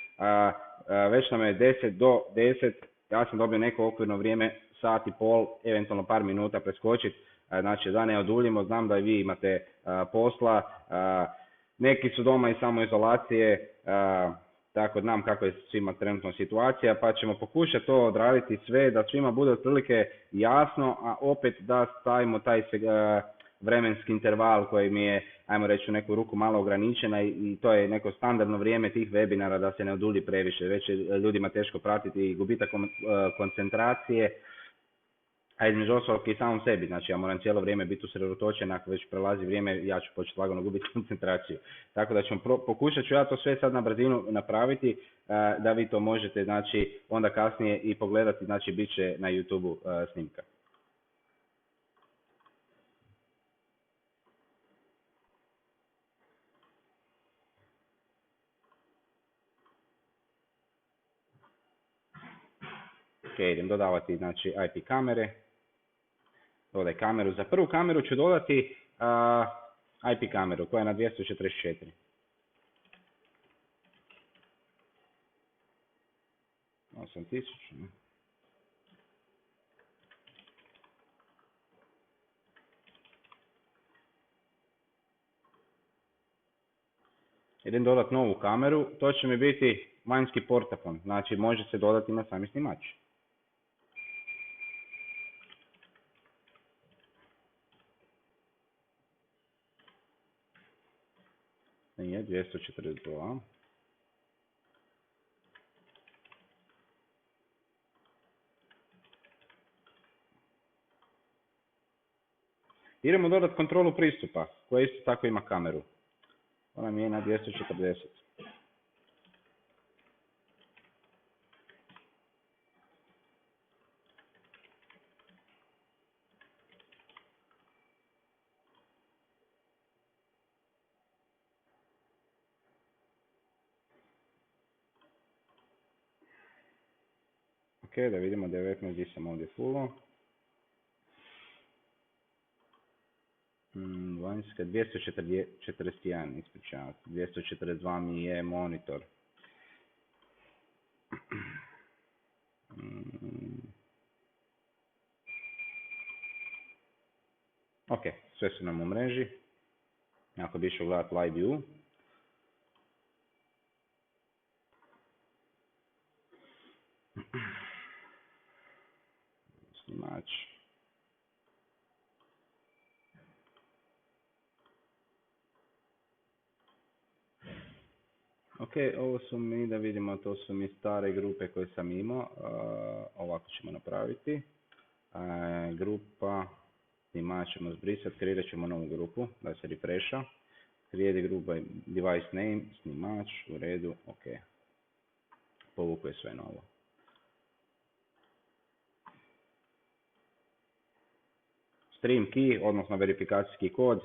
Već nam je 10 do 10, ja sam dobio neko okvirno vrijeme, sat i pol, eventualno par minuta preskočiti. Znači da ne oduljimo, znam da i vi imate posla. Neki su doma i samoizolacije, tako znam kakva je svima trenutno situacija, pa ćemo pokušati to odraditi sve, da svima bude otprilike jasno, a opet da stavimo taj vremenski interval koji mi je, ajmo reći, u neku ruku malo ograničena i to je neko standardno vrijeme tih webinara da se ne odulji previše. Već je ljudima teško pratiti i gubitak koncentracije. A između ostalog i samom sebi, znači ja moram cijelo vrijeme biti usredotočen, ako već prelazi vrijeme ja ću početi lagano gubiti koncentraciju. Tako da pokušat ću ja to sve sad na brzinu napraviti, da vi to možete znači onda kasnije i pogledati, znači bit će na YouTube-u snimka. Ok, idem dodavati znači IP kamere. Dodaj kameru. Za prvu kameru ću dodati IP kameru koja je na 244. Idem dodati novu kameru, to će mi biti vanjski portafon, znači može se dodati na sami snimač. Nije, 242. Idemo dodati kontrolu pristupa, koja isto tako ima kameru. Ona mi je na 240. Ok, da vidimo 19 gdje sam ovdje fullo. Vanjska 241, ispričavam se. 242 mi je monitor. Ok, sve su nam u mreži. Ako bi išao gledati live view. Snimač. Ok, ovo su mi, da vidimo, to su mi stare grupe koje sam imao. Ovako ćemo napraviti. Grupa, snimač ćemo zbrisati, kreirat ćemo novu grupu da se refresha. Create group by device name, snimač, u redu, ok. Povukuje sve novo. Stream key, odnosno verifikacijski kod.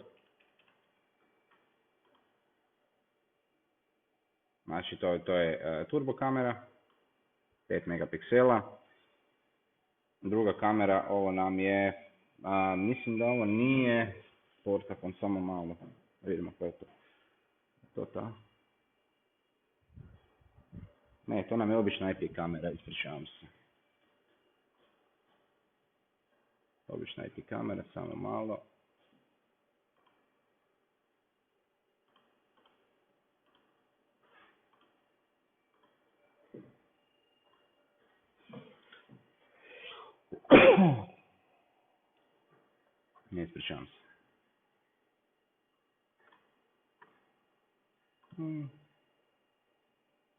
Znači to je turbo kamera, 5 megapiksela. Druga kamera, ovo nam je, mislim da ovo nije portafon, samo malo. Vidimo koje je to. To ta? Ne, to nam je obična IP kamera, ispričavam se. Obična IP kamera, samo malo. Ne, ispričavam se.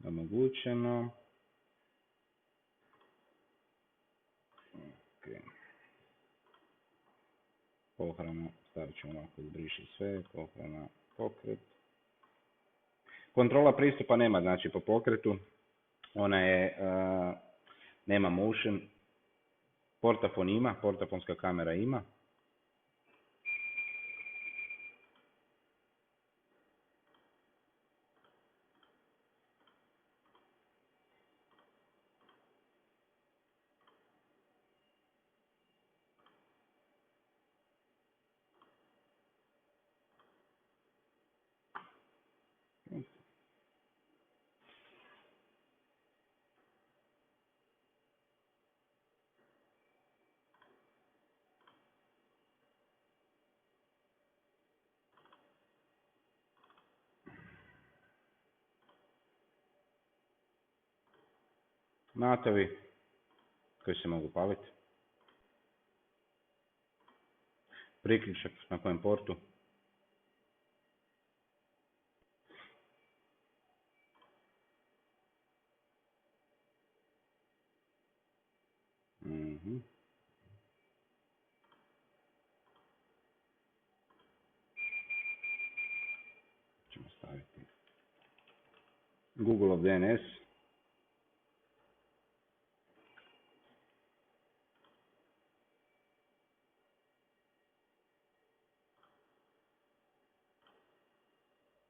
Omogućeno. Okay. Pohrana, stavit ćemo ovako, izbriši sve, pohrana, pokret. Kontrola pristupa nema, znači po pokretu. Ona je, nema motion. Portafon ima, portafonska kamera ima. matovi koji se mogu paliti. Priključak na kojem portu. Ćemo staviti Google DNS.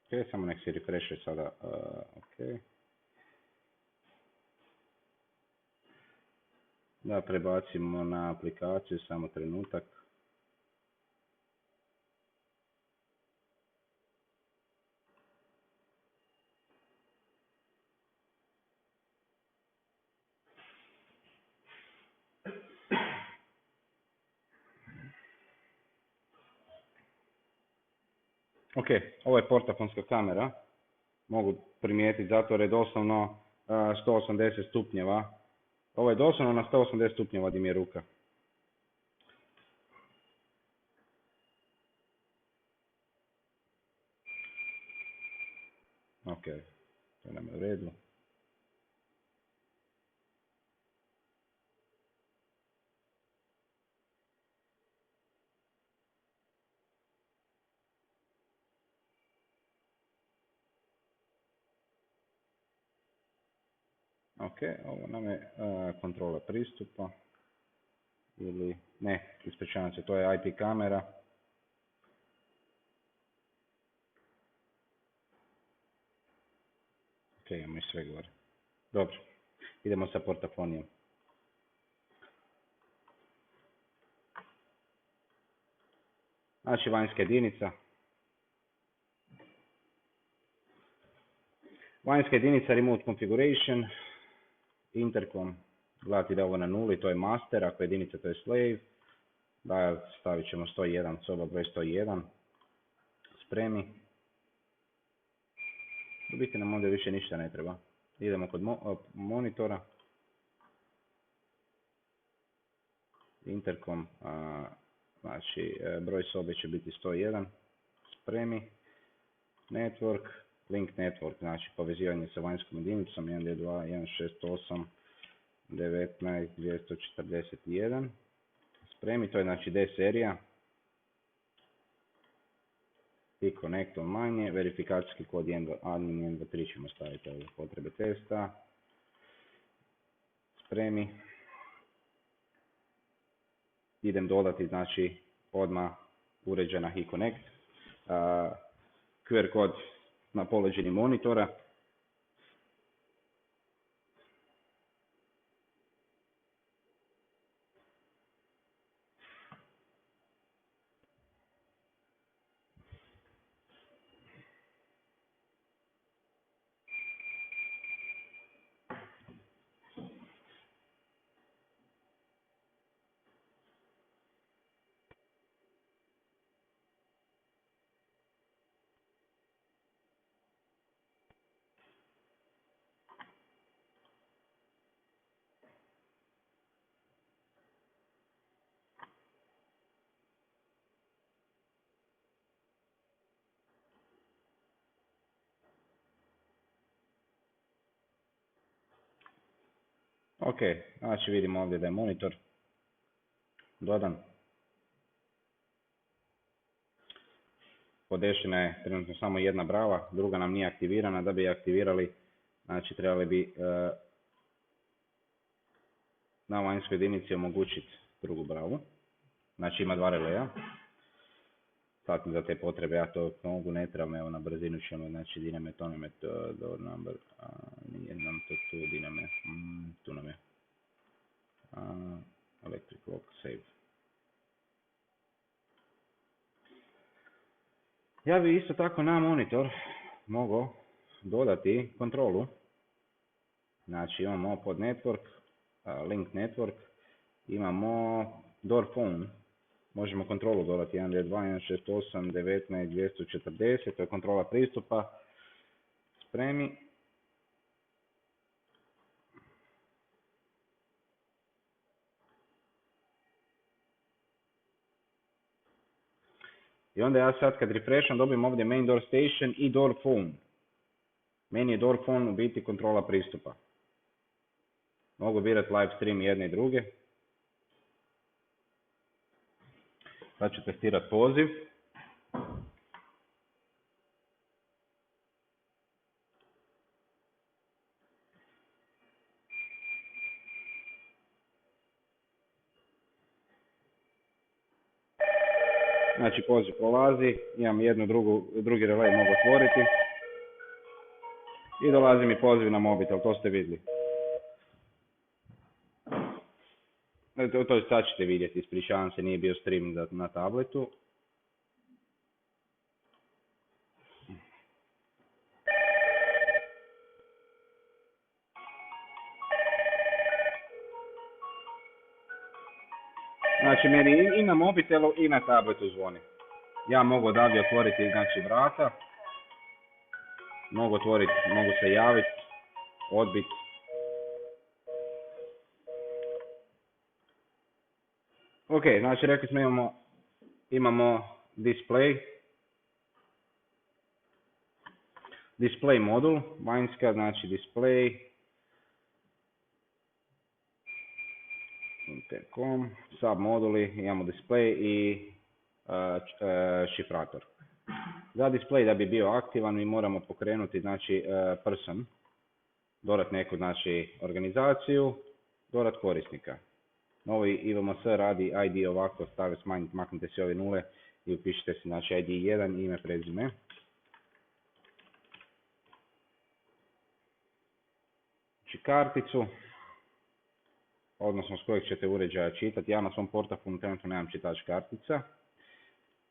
Ok, samo nek se refreshe sada. Ok. Da prebacimo na aplikaciju, samo trenutak. Ok, ovo je portafonska kamera. Mogu primijetiti zato jer je doslovno 180 stupnjeva. Ovo je doslovno na 180 stupnjeva di mi je ruka. Ok, to nam je u redu. Ok, ovo nam je kontrola pristupa. Ili, ne, ispričavam se, to je IP kamera. Ok, imamo i sve gore. Dobro, idemo sa portafonijom. Znači vanjska jedinica. Vanjska jedinica remote configuration. Intercom. Gledati da je ovo na nuli, to je master, ako je jedinica to je slave. Da, stavit ćemo 101, soba broj 101. Spremi. U biti nam ovdje više ništa ne treba. Idemo kod monitora. Intercom, znači broj sobe će biti 101. Spremi. Network, link network, znači povezivanje sa vanjskom jedinicom 192.168.19.241. Spremi, to je znači D serija. I connect online, verifikacijski kod admin 123 ćemo staviti ovdje potrebe testa. Spremi. Idem dodati, znači, odmah uređaj na e-connect. QR kod na poleđini monitora. Ok, znači vidimo ovdje da je monitor dodan. Podešena je trenutno samo jedna brava, druga nam nije aktivirana. Da bi je aktivirali, znači trebali bi na vanjskoj jedinici omogućiti drugu bravu. Znači ima dva releja. Sad za te potrebe ja to mogu, ne trebam, evo na brzinu ćemo, znači diname, to nam je door number, nije nam to tu, diname, tu nam je electric lock save. Ja bi isto tako na monitor mogao dodati kontrolu. Znači imamo pod network, link network, imamo door phone. Možemo kontrolu dodati 192.168.19.240, to je kontrola pristupa. Spremi. I onda ja sad kad refresham dobijem ovdje main door station i door phone. Meni je door phone u biti kontrola pristupa. Mogu birati live stream jedne i druge. Sad ću testirati poziv. Znači poziv prolazi, imam drugi relay mogu otvoriti. I dolazi mi poziv na mobitel, to ste vidjeli. To sad ćete vidjeti, ispričavam se, nije bio stream na tabletu. Znači meni i na mobitelu i na tabletu zvoni. Ja mogu odavdje otvoriti znači vrata. Mogu se javiti, odbiti. Ok, znači rekli smo imamo display modul, vanjska, znači display, intercom, sub moduli, imamo display i šifrator. Za display da bi bio aktivan mi moramo pokrenuti znači person, dodat neku znači organizaciju, dodat korisnika. Novi IVMS radi ID ovako, stavite smanjiti, maknite si ove nule i upišite si znači ID 1 ime, prezime. Znači karticu, odnosno s kojeg ćete uređaja čitati. Ja na svom portafonu trenutno nemam čitač kartica.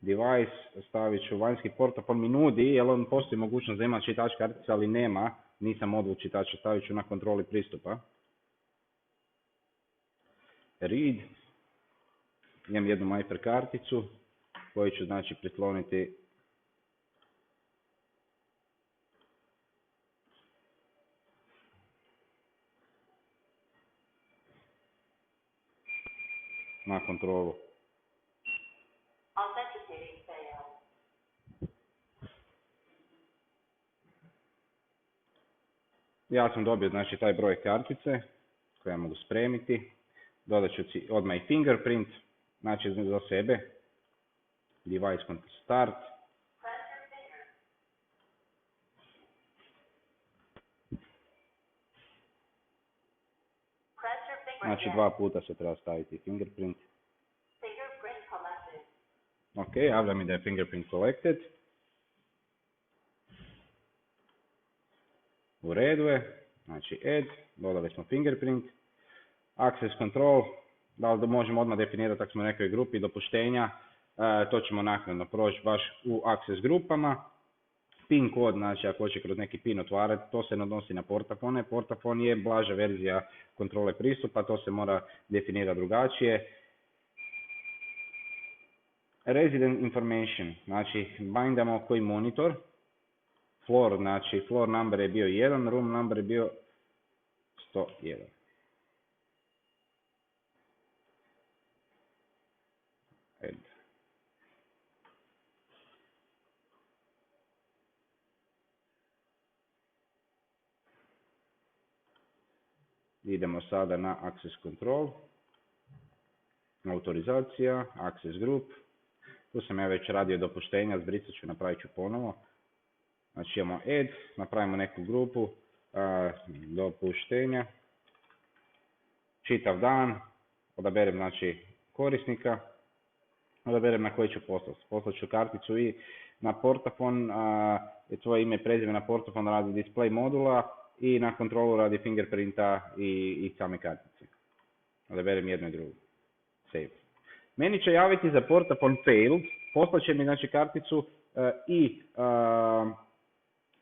Device, stavit ću vanjski portafon mi nudi, jer on postoji mogućnost da ima čitač kartica, ali nema, nisam modul čitača, stavit ću na kontroli pristupa. Read, imam jednu MyFair karticu koju ću znači prisloniti na kontrolu. Ja sam dobio znači taj broj kartice koje ja mogu spremiti. Dodat ću odmah i fingerprint, znači za sebe. Device start. Znači 2 puta se treba staviti fingerprint. Ok, javlja mi da je fingerprint collected. U redu je, znači add, dodali smo fingerprint. Access control, da li možemo odmah definirati ako smo u nekoj grupi dopuštenja, to ćemo naknadno proći baš u access grupama. PIN kod, znači ako hoće kroz neki PIN otvarati, to se odnosi na portafone. Portafon je blaža verzija kontrole pristupa, to se mora definirati drugačije. Resident information, znači bindamo koji monitor. Floor, znači floor number je bio 1, room number je bio 101. Add. Idemo sada na access control. Autorizacija, access group. Tu sam ja već radio dopuštenja, zbrisat ću, napravit ću ponovo. Znači imamo add, napravimo neku grupu, dopuštenja, čitav dan, odaberem znači korisnika, odaberem na koji ću poslati. Poslat ću karticu i na portafon, tvoje ime i prezime na portafon radi display modula i na kontrolu radi fingerprinta i same kartice. Odaberem jedno i drugo. Save. Meni će javiti za portafon failed, poslat će mi znači karticu i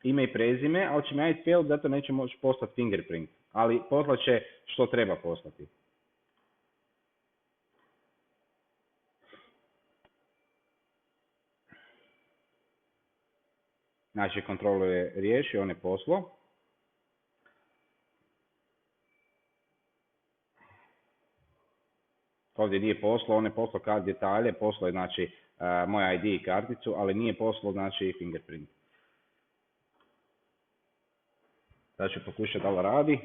ime i prezime, ali će mi javiti failed, zato neće moći poslati fingerprint, ali poslat će što treba poslati. Znači kontrolu je riješio, on je poslao. ovdje nije poslao, on je poslao kad detalje, poslao je znači moj ID i karticu, ali nije poslao znači fingerprint. Sad ću pokušati da li radi.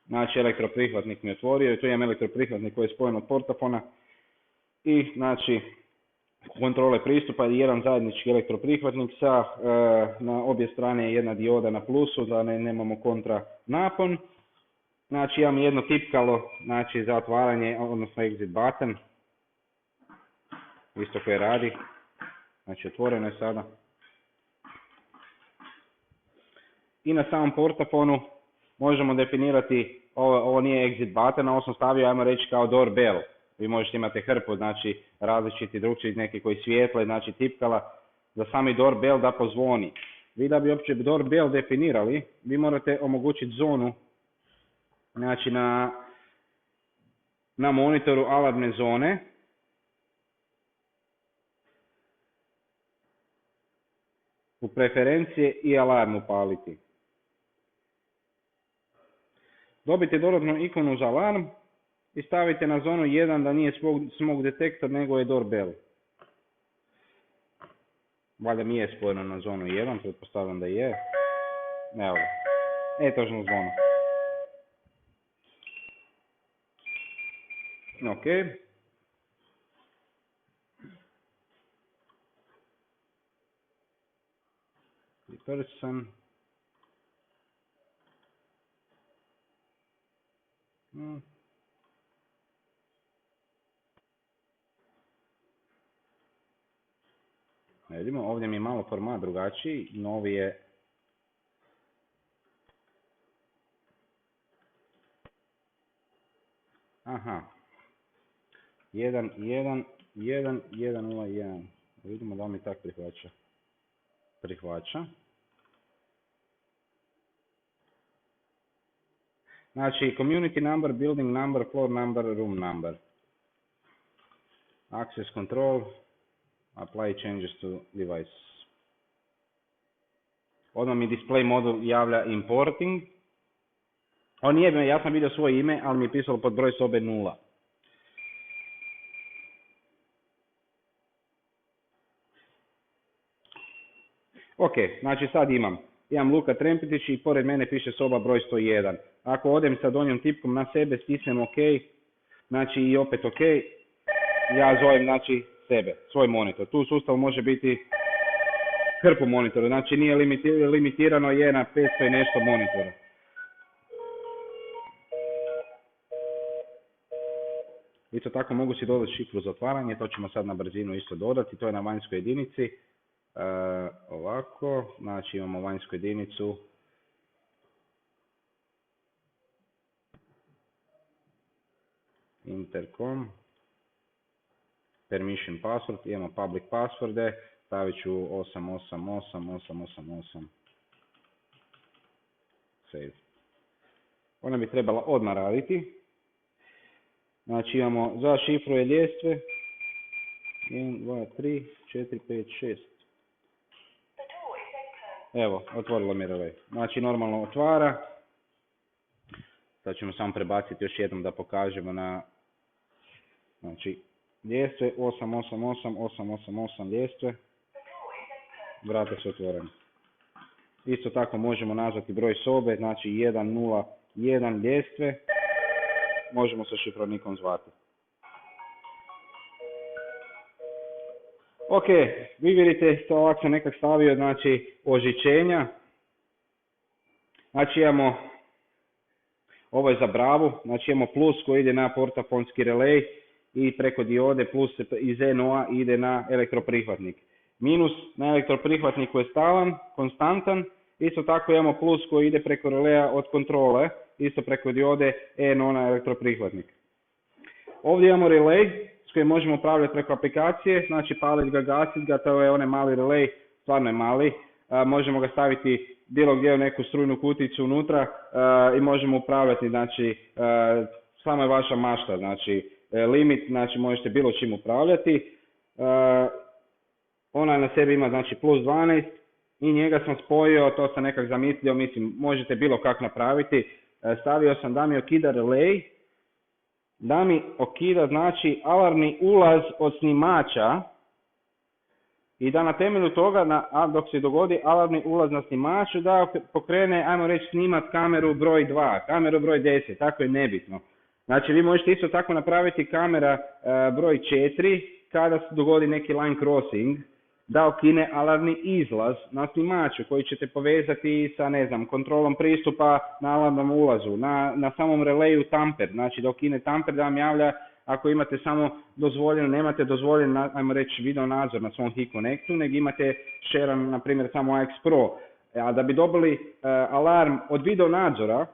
Znači elektroprihvatnik mi je otvorio i tu imam elektroprihvatnik koji je spojen od portafona i znači kontrole pristupa i jedan zajednički elektroprihvatnik sa na obje strane jedna dioda na plusu da nemamo kontra napon. Znači imam jedno tipkalo znači, za otvaranje, odnosno exit button, isto koje radi, znači otvoreno je sada. I na samom portafonu možemo definirati, ovo nije exit button, ovo sam stavio, ajmo reći kao doorbell. Vi možete imati hrpu, znači različiti drugčiji neki koji svijetle, znači tipkala za sami doorbell da pozvoni. Vi da bi uopće doorbell definirali, vi morate omogućiti zonu, znači na monitoru alarmne zone. U preferencije i alarm upaliti. Dobite dodatnu ikonu za alarm i stavite na zonu 1 da nije smoke detektor nego je doorbell. Valjda mi je spojeno na zonu 1, pretpostavljam da je. Evo ga. Etažno zvono. Ok. Person. Vidimo, ovdje mi je malo format drugačiji, novi je aha 1.1.1.1.0.1. Vidimo da mi tak prihvaća. Znači, community number, building number, floor number, room number. Access control, apply changes to device. Odmah mi display modul javlja importing. On nije, ja sam vidio svoje ime, ali mi je pisalo pod broj sobe 0. Ok, znači sad imam Luka Trempetić i pored mene piše soba broj 101. Ako odem sa donjom tipkom na sebe, stisnem OK, znači i opet OK, ja zovem znači sebe, svoj monitor. Tu u sustavu može biti hrpu monitora, znači nije limitirano je na 500 i nešto monitora. Isto tako mogu si dodati šifru za otvaranje, to ćemo sad na brzinu isto dodati, to je na vanjskoj jedinici. Ovako, znači imamo vanjsku jedinicu. Intercom. Permission password, imamo public passworde, stavit ću 888. Save. Ona bi trebala odmah raditi. Znači imamo za šifru je ljestve. 1, 2, 3, 4, 5, 6. Evo, otvorilo mi relay. Znači normalno otvara. Sad ćemo samo prebaciti još jednom da pokažemo na znači ljestve 888 ljestve. Vrata su otvorene. Isto tako možemo nazvati broj sobe, znači 101 ljestve. Možemo sa šifrovnikom zvati. Ok, vi vidite, to ovako sam nekak stavio, znači, ožičenja. Znači imamo, ovo je za bravu, znači imamo plus koji ide na portafonski relay i preko diode plus iz NO-a ide na elektroprihvatnik. Minus na elektroprihvatniku je stalan, konstantan, isto tako imamo plus koji ide preko releja od kontrole, isto preko diode NO na elektroprihvatnik. Ovdje imamo relay s kojim možemo upravljati preko aplikacije, znači paliti ga, gasiti ga, to je onaj mali relay, stvarno je mali. Možemo ga staviti bilo gdje u neku strujnu kuticu unutra i možemo upravljati, znači samo je vaša mašta, znači limit, znači možete bilo čim upravljati. Ona na sebi ima znači plus 12, i njega sam spojio, to sam nekak zamislio, mislim, možete bilo kak napraviti. Stavio sam da mi okida relay, da mi okida znači alarmni ulaz od snimača i da na temelju toga, dok se dogodi alarmni ulaz na snimaču, da pokrene, ajmo reći, snimat kameru broj 2, kameru broj 10, tako je nebitno. Znači vi možete isto tako napraviti kamera broj 4, kada se dogodi neki line crossing, da okine alarmni izlaz na snimaču koji ćete povezati sa, ne znam, kontrolom pristupa na alarmnom ulazu, na samom relayu tamper, znači da okine tamper da vam javlja ako imate samo dozvoljeno, nemate dozvoljen, ajmo reći, video nadzor na svom HeConnectu, nego imate sharean, na primjer, samo AX Pro. A da bi dobili alarm od video nadzora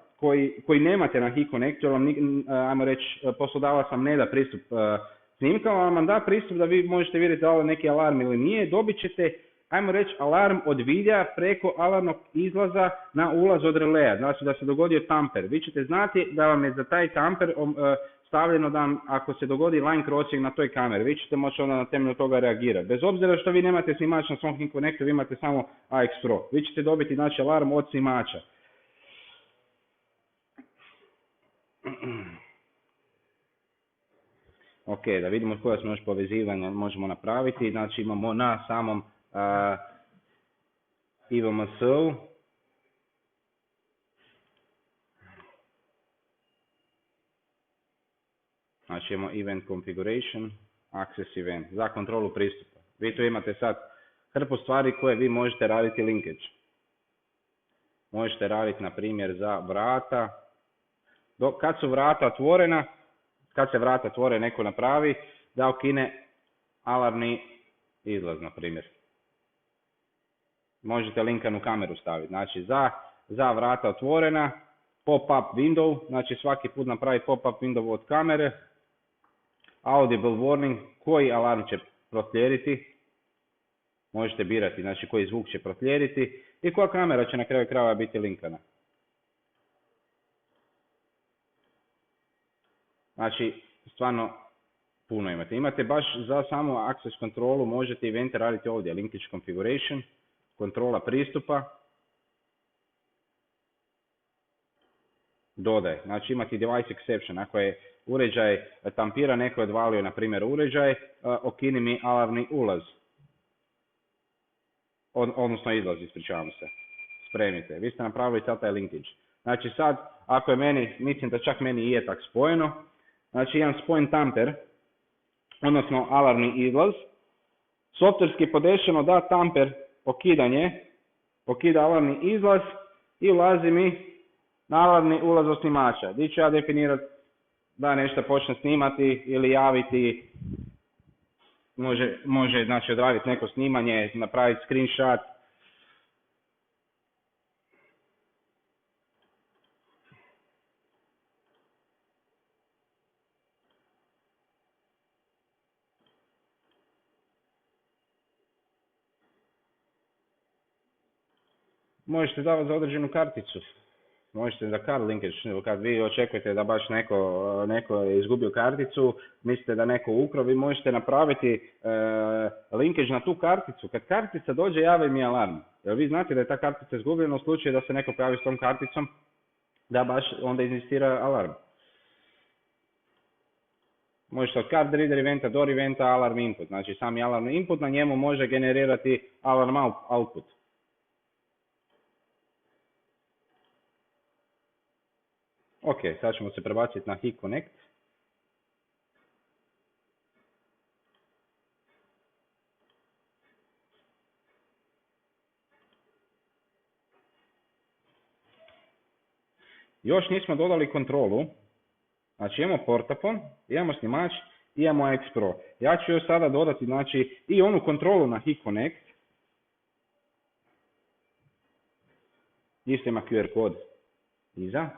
koji nemate na HeConnectu, jer vam, ajmo reći, poslodavac vam ne da pristup snimkama, vam da pristup da vi možete vidjeti da li je neki alarm ili nije, dobit ćete, ajmo reći, alarm od videa preko alarmnog izlaza na ulaz od releja, znači da se dogodio tamper. Vi ćete znati da vam je za taj tamper stavljeno da vam, ako se dogodi line crossing na toj kameri, vi ćete moći onda na temelju toga reagirati. Bez obzira što vi nemate snimač na svom HeConnectu, vi imate samo AX Pro. Vi ćete dobiti, znači, alarm od snimača. Ok, da vidimo koja smo još povezivanja možemo napraviti. Znači imamo na samom IVMS-u. Znači imamo Event Configuration, Access Event, za kontrolu pristupa. Vi tu imate sad hrpu stvari koje vi možete raditi linkage. Možete raditi, na primjer, za vrata. Kad su vrata otvorena, kad se vrata otvore, neko napravi da ukine alarmni izlaz, na primjer. Možete linkanu kameru staviti. Znači za vrata otvorena, pop-up window, znači svaki put napravi pop-up window od kamere, audible warning, koji alarm će proslijediti, možete birati, znači koji zvuk će proslijediti i koja kamera će na kraju krajeva biti linkana. Znači, stvarno puno imate. Imate baš za samo access kontrolu, možete evente raditi ovdje, linkage configuration, kontrola pristupa, dodaj. Znači imate device exception, ako je uređaj tampira, neko je odvalio, na primjer, uređaj, okini mi alarmni ulaz. Odnosno izlaz, ispričavam se. Spremite. Vi ste napravili sad taj linkage. Znači sad, ako je meni, mislim da čak meni i je tak spojeno, znači imam spojen tamper, odnosno alarmni izlaz, softverski podešeno da tamper okida alarmni izlaz i ulazi mi na alarmni ulaz od snimača. Gdje ću ja definirati da nešto počne snimati ili javiti, može znači odraditi neko snimanje, napraviti screenshot. Možete davati za određenu karticu. Možete za card linkage, kad vi očekujete da baš neko je izgubio karticu, mislite da neko ukrao, vi možete napraviti linkage na tu karticu. Kad kartica dođe, javi mi alarm. Jer vi znate da je ta kartica izgubljena u slučaju da se neko pojavi s tom karticom, da baš onda inzistira alarm. Možete od card reader eventa do eventa alarm input. Znači sami alarm input, na njemu može generirati alarm output. Ok, sad ćemo se prebaciti na HeConnect. Još nismo dodali kontrolu. Znači imamo portafon, imamo snimač, imamo AX Pro. Ja ću još sada dodati, znači, i onu kontrolu na HeConnect. Isto ima QR kod iza.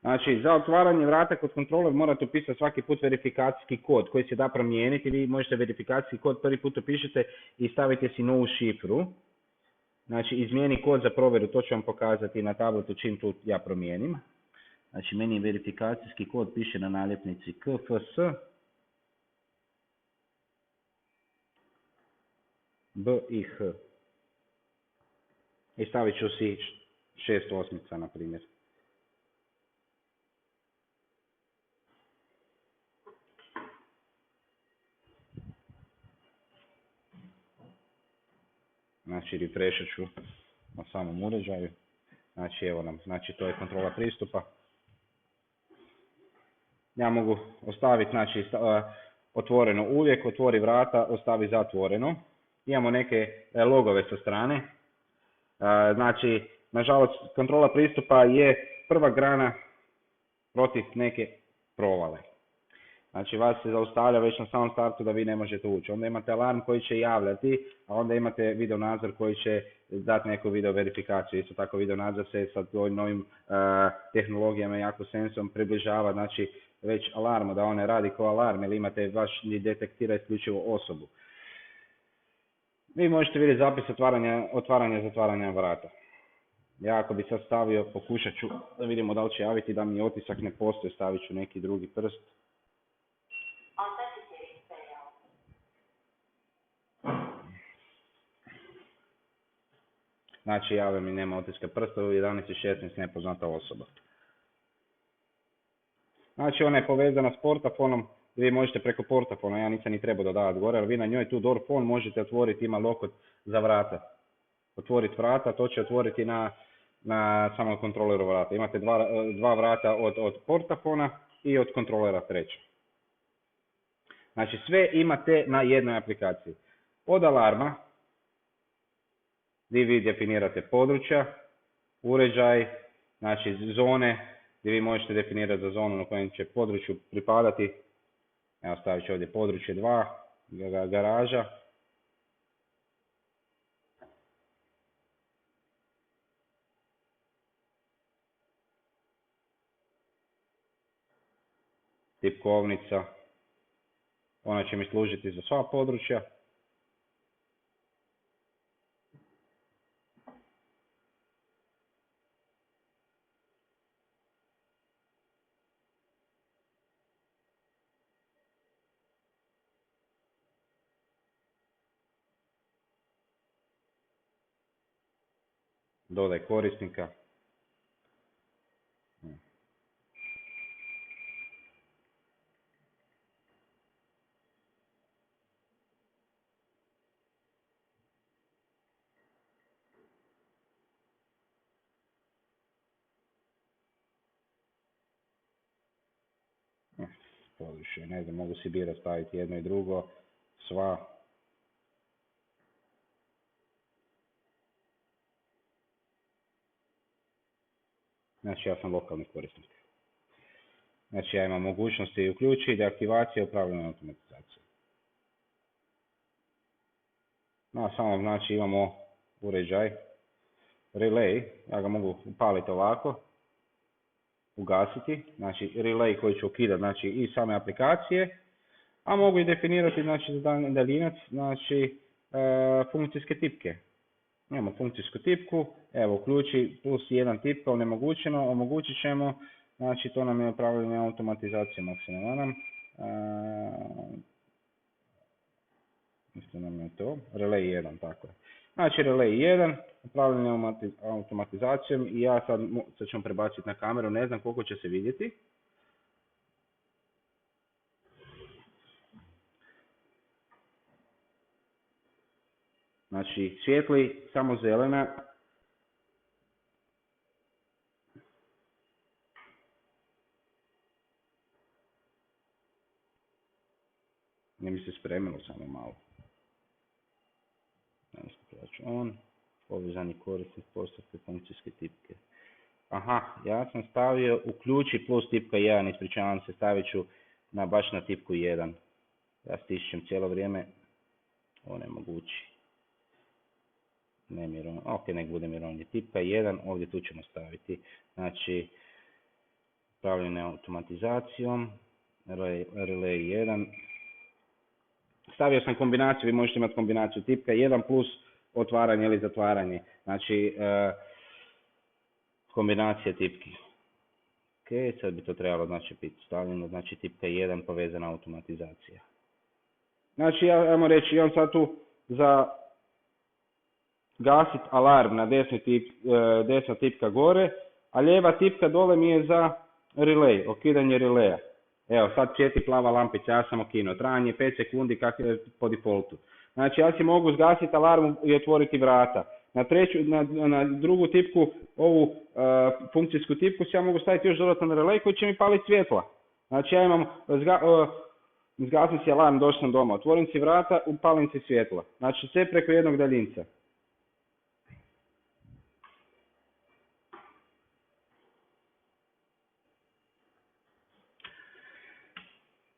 Znači, za otvaranje vrata kod kontroler morate upisati svaki put verifikacijski kod koji se da promijeniti. Vi možete verifikacijski kod prvi put upišete i stavite si novu šifru. Znači, izmijeni kod za provjeru, to ću vam pokazati na tabletu čim tu ja promijenim. Znači, meni verifikacijski kod piše na naljepnici KFS BIH. I stavit ću si 6 osmica, na primjer. Znači, refreshat ću na samom uređaju. Znači, evo nam, znači to je kontrola pristupa. Ja mogu ostaviti, znači, otvoreno uvijek, otvori vrata, ostavi zatvoreno. Imamo neke logove sa strane. Znači, nažalost, kontrola pristupa je prva grana protiv neke provale. Znači, vas se zaustavlja već na samom startu da vi ne možete ući. Onda imate alarm koji će javljati, a onda imate video nadzor koji će dati neku video verifikaciju. Isto tako video nadzor se sa novim tehnologijama, jako sensom približava, znači već alarmu da on ne radi kao alarm, ili imate baš ni detektira isključivo osobu. Vi možete vidjeti zapis otvaranja i zatvaranja vrata. Ja ako bi sad stavio, pokušat ću da vidimo da li će javiti da mi otisak ne postoji, stavit ću neki drugi prst. Znači, javlja mi nema otiska prsta, u 11.16 nepoznata osoba. Znači, ona je povezana s portafonom, vi možete preko portafona, ja nisam ni trebao dodavati gore, ali vi na njoj tu door phone možete otvoriti, ima lokot za vrata. Otvoriti vrata, to će otvoriti na samom kontroleru vrata. Imate dva vrata od portafona i od kontrolera treće. Znači, sve imate na jednoj aplikaciji. Od alarma, gdje vi definirate područja, uređaj, znači zone, gdje vi možete definirati za zonu na kojem će području pripadati. Evo, stavit ću ovdje područje 2, garaža. Tipkovnica, ona će mi služiti za sva područja. Dodaj korisnika. Područje, ne znam, mogu si birati staviti jedno i drugo, sva. Znači, ja sam lokalni korisnik. Znači, ja imam mogućnosti uključiti, deaktivacija i upravljanje automatizacije. No, samo znači imamo uređaj, relay, ja ga mogu upaliti ovako, ugasiti, znači relay koji će ukidati znači i same aplikacije, a mogu i definirati znači za daljinac, znači funkcijske tipke. Imamo funkcijsku tipku, evo uključi plus 1 tipka onemogućeno, omogućit ćemo, znači to nam je upravljanje automatizacijom, ako se ne varam. Mislim nam je to, relay 1, tako je. Znači relay 1, upravljanje automatizacijom i ja sad ćemo prebaciti na kameru, ne znam koliko će se vidjeti. Znači svijetli, samo zelena. Ne mi se spremilo samo malo. On, povezani korisnik postavke funkcijske tipke. Aha, ja sam stavio uključi plus tipka 1, ispričavam se, stavit ću baš na tipku 1. Ja stišćem cijelo vrijeme, onemogući. Ne mirovanje, ok, nek bude mirovanje. Tipka 1, ovdje tu ćemo staviti. Znači, upravljanje automatizacijom, relay 1. Stavio sam kombinaciju, vi možete imati kombinaciju tipka 1 plus otvaranje ili zatvaranje. Znači, kombinacija tipki. Ok, sad bi to trebalo znači biti stavljeno, znači tipka 1 povezana automatizacija. Znači, ajmo reći, imam sad tu za gasit alarm na desna tipka gore, a lijeva tipka dole mi je za relay, okidanje relaya. Evo, sad svijetli plava lampica, ja sam okinuo, trajanje 5 sekundi kako je po defaultu. Znači, ja si mogu zgasiti alarm i otvoriti vrata. Na drugu tipku, ovu funkcijsku tipku, ja mogu staviti još dodatan relay koji će mi paliti svjetla. Znači, ja imam zgasim si alarm, došao sam doma, otvorim si vrata, upalim si svjetla. Znači, sve preko jednog daljinca.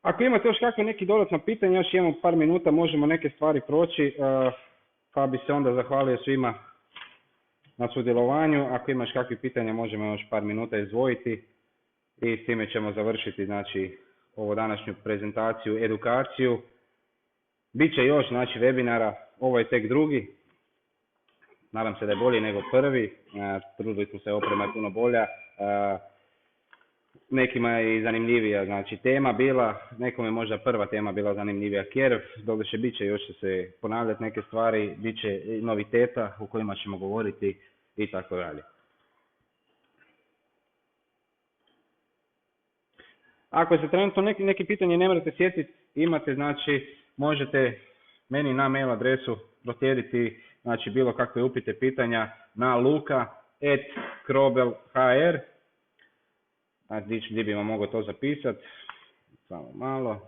Ako imate još kakve neki dodatna pitanja, još imamo par minuta, možemo neke stvari proći, pa bi se onda zahvalio svima na sudjelovanju. Ako imaš kakve pitanja, možemo još par minuta izdvojiti i s time ćemo završiti znači, ovu današnju prezentaciju, edukaciju. Biće još znači, webinara, ovo je tek drugi. Nadam se da je bolji nego prvi, trudili smo se, oprema je puno bolja. Nekima je i zanimljivija znači, tema bila, nekome je možda prva tema bila zanimljivija Kerv, doduše bit će još će se ponavljati neke stvari, bit će i noviteta o kojima ćemo govoriti i tako dalje. Ako se trenutno neki pitanje ne morate sjetiti, imate znači, možete meni na mail adresu proslijediti znači, bilo kakve upite pitanja na luka@krobel.hr. Gdje bi vam mogao to zapisati? Samo malo.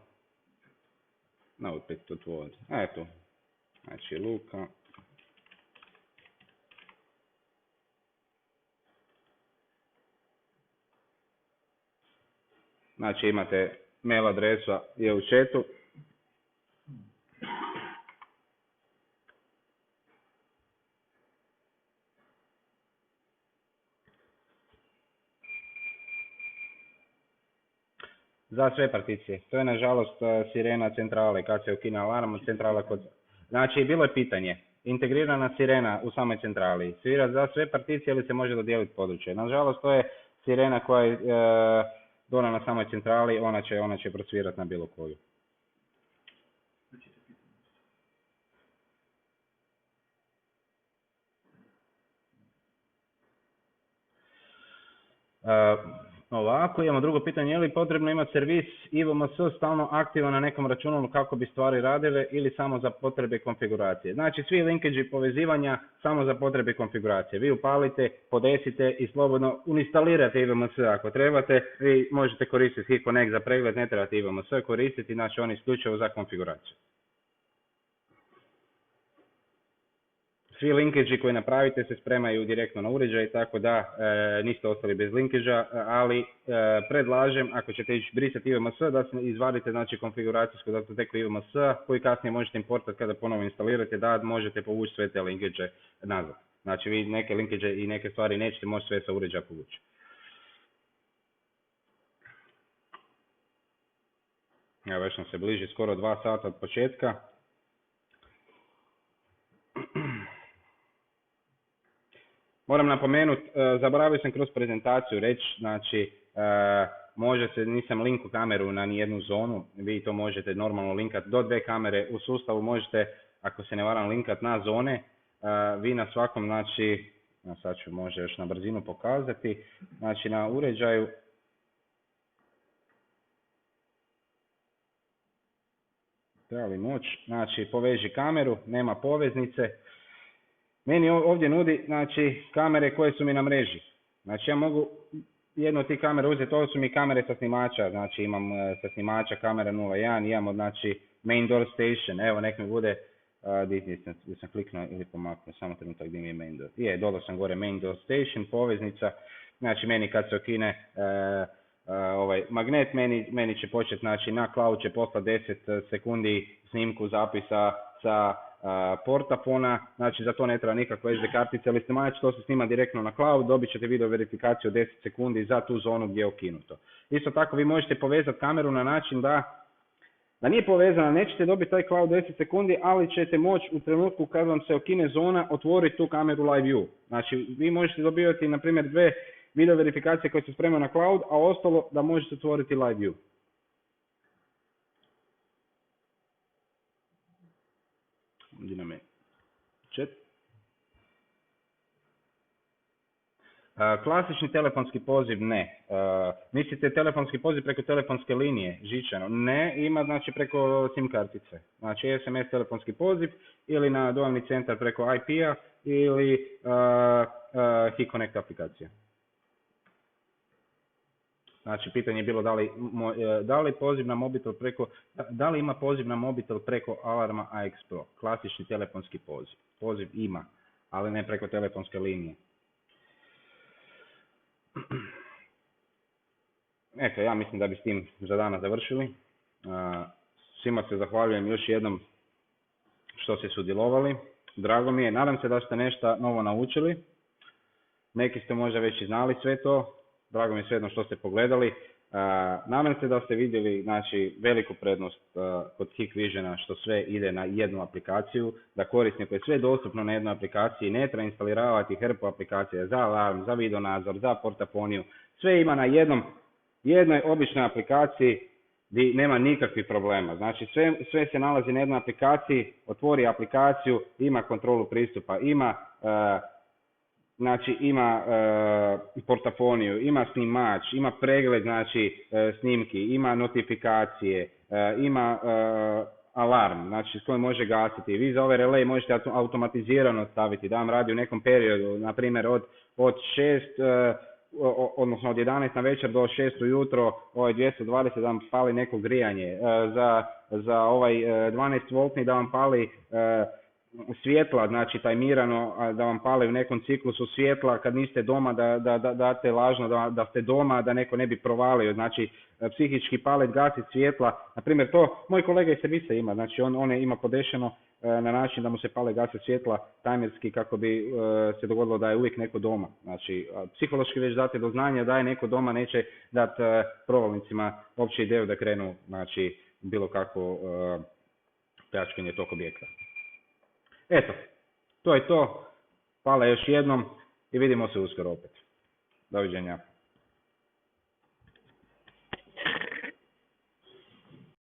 No, opet to tvoj. Eto. Znači, Luka. Znači, imate mail adresa je u chatu. Za sve particije. To je nažalost sirena centrale, kad se ukine alarm, centrala kod... Znači, bilo je pitanje, integrirana sirena u samoj centrali, svira za sve particije ili se može dodijeliti područje? Nažalost, to je sirena koja je dona na samoj centrali, ona će prosvirati na bilo koju. Ovako, imamo drugo pitanje, je li potrebno imati servis IVMS stalno aktivan na nekom računalu kako bi stvari radile ili samo za potrebe konfiguracije? Znači, svi linkages povezivanja samo za potrebe konfiguracije. Vi upalite, podesite i slobodno uninstalirate IVMS ako trebate. Vi možete koristiti HitConnect za pregled, ne trebate IVMS koristiti, znači on isključivo za konfiguraciju. Svi linkages koji napravite se spremaju direktno na uređaj, tako da niste ostali bez linkaža, ali predlažem, ako ćete ići brisati IVMS, da se izvadite znači, konfiguracijsku datoteku IVMS, koji kasnije možete importati kada ponovo instalirate, da možete povući sve te linkaže nazad. Znači vi neke linkaže i neke stvari nećete moći sve sa uređaja povući. Evo već nam se bliži skoro 2 sata od početka. Moram napomenuti, zaboravio sam kroz prezentaciju reći, znači može se, nisam linku kameru na nijednu zonu, vi to možete normalno linkati do 2 kamere u sustavu, možete, ako se ne varam, linkati na zone, vi na svakom, znači, sad ću možda još na brzinu pokazati, znači na uređaju, treba li moć, znači poveži kameru, nema poveznice. Meni ovdje nudi znači, kamere koje su mi na mreži. Znači ja mogu jednu od tih kamera uzeti, ovo su mi kamere sa snimača, znači imam sa snimača kamera 01, imamo znači main door station, evo nek mi bude, gdje sam kliknuo ili pomaknuo, samo trenutak gdje mi je main door. Je, dodao sam gore main door station, poveznica, znači meni kad se okine ovaj magnet, meni će početi, znači na cloud će poslati 10 sekundi snimku zapisa sa portafona, znači za to ne treba nikakva SD kartica ili snimać, to se snima direktno na cloud, dobit ćete video verifikaciju od 10 sekundi za tu zonu gdje je ukinuto. Isto tako vi možete povezati kameru na način da nije povezana, nećete dobiti taj cloud 10 sekundi, ali ćete moći u trenutku kad vam se okine zona otvoriti tu kameru live view. Znači vi možete dobivati na primjer 2 video verifikacije koje se spremaju na cloud, a ostalo da možete otvoriti live view. Klasični telefonski poziv ne. Mislite telefonski poziv preko telefonske linije, žičano? Ne, ima znači preko SIM kartice. Znači SMS telefonski poziv ili na dojavni centar preko IP-a ili HeConnect aplikacija. Znači pitanje je bilo da li poziv na mobitel preko, da li ima poziv na mobitel preko Alarma AX Pro, klasični telefonski poziv. Poziv ima, ali ne preko telefonske linije. Eto, ja mislim da bi s tim za danas završili. Svima se zahvaljujem još jednom što ste sudjelovali. Drago mi je, nadam se da ste nešto novo naučili. Neki ste možda već i znali sve to. Drago mi je svejedno što ste pogledali. Nadam se da ste vidjeli znači, veliku prednost kod Hikvisiona što sve ide na jednu aplikaciju, da korisniku je sve dostupno na jednoj aplikaciji, ne treba instalirati hrpu aplikacije za alarm, za video nadzor, za portafoniju, sve ima na jednoj običnoj aplikaciji gdje nema nikakvih problema. Znači sve se nalazi na jednoj aplikaciji, otvori aplikaciju, ima kontrolu pristupa, ima portafoniju, ima snimač, ima pregled znači snimki, ima notifikacije, ima alarm, znači s kojim može gasiti. Vi za ovaj relay možete automatizirano staviti da vam radi u nekom periodu, na primjer od 6, odnosno od 11 na večer do 6 ujutro, 220 da vam pali neko grijanje, za ovaj 12 voltni da vam pali svjetla, znači tajmirano da vam pali u nekom ciklusu svjetla kad niste doma, da date lažno da ste doma, da neko ne bi provalio, znači psihički palet, gasiti svjetla, na primjer to, moj kolega iz servisa ima, znači on ima podešeno na način da mu se pale gase svjetla tajmerski kako bi se dogodilo da je uvijek neko doma, znači psihološki već date do znanja da je neko doma, neće dati provalnicima uopće ideju da krenu, znači bilo kakvo pljačkanje tog objekta. Eto, to je to. Hvala još jednom i vidimo se uskoro opet. Doviđenja.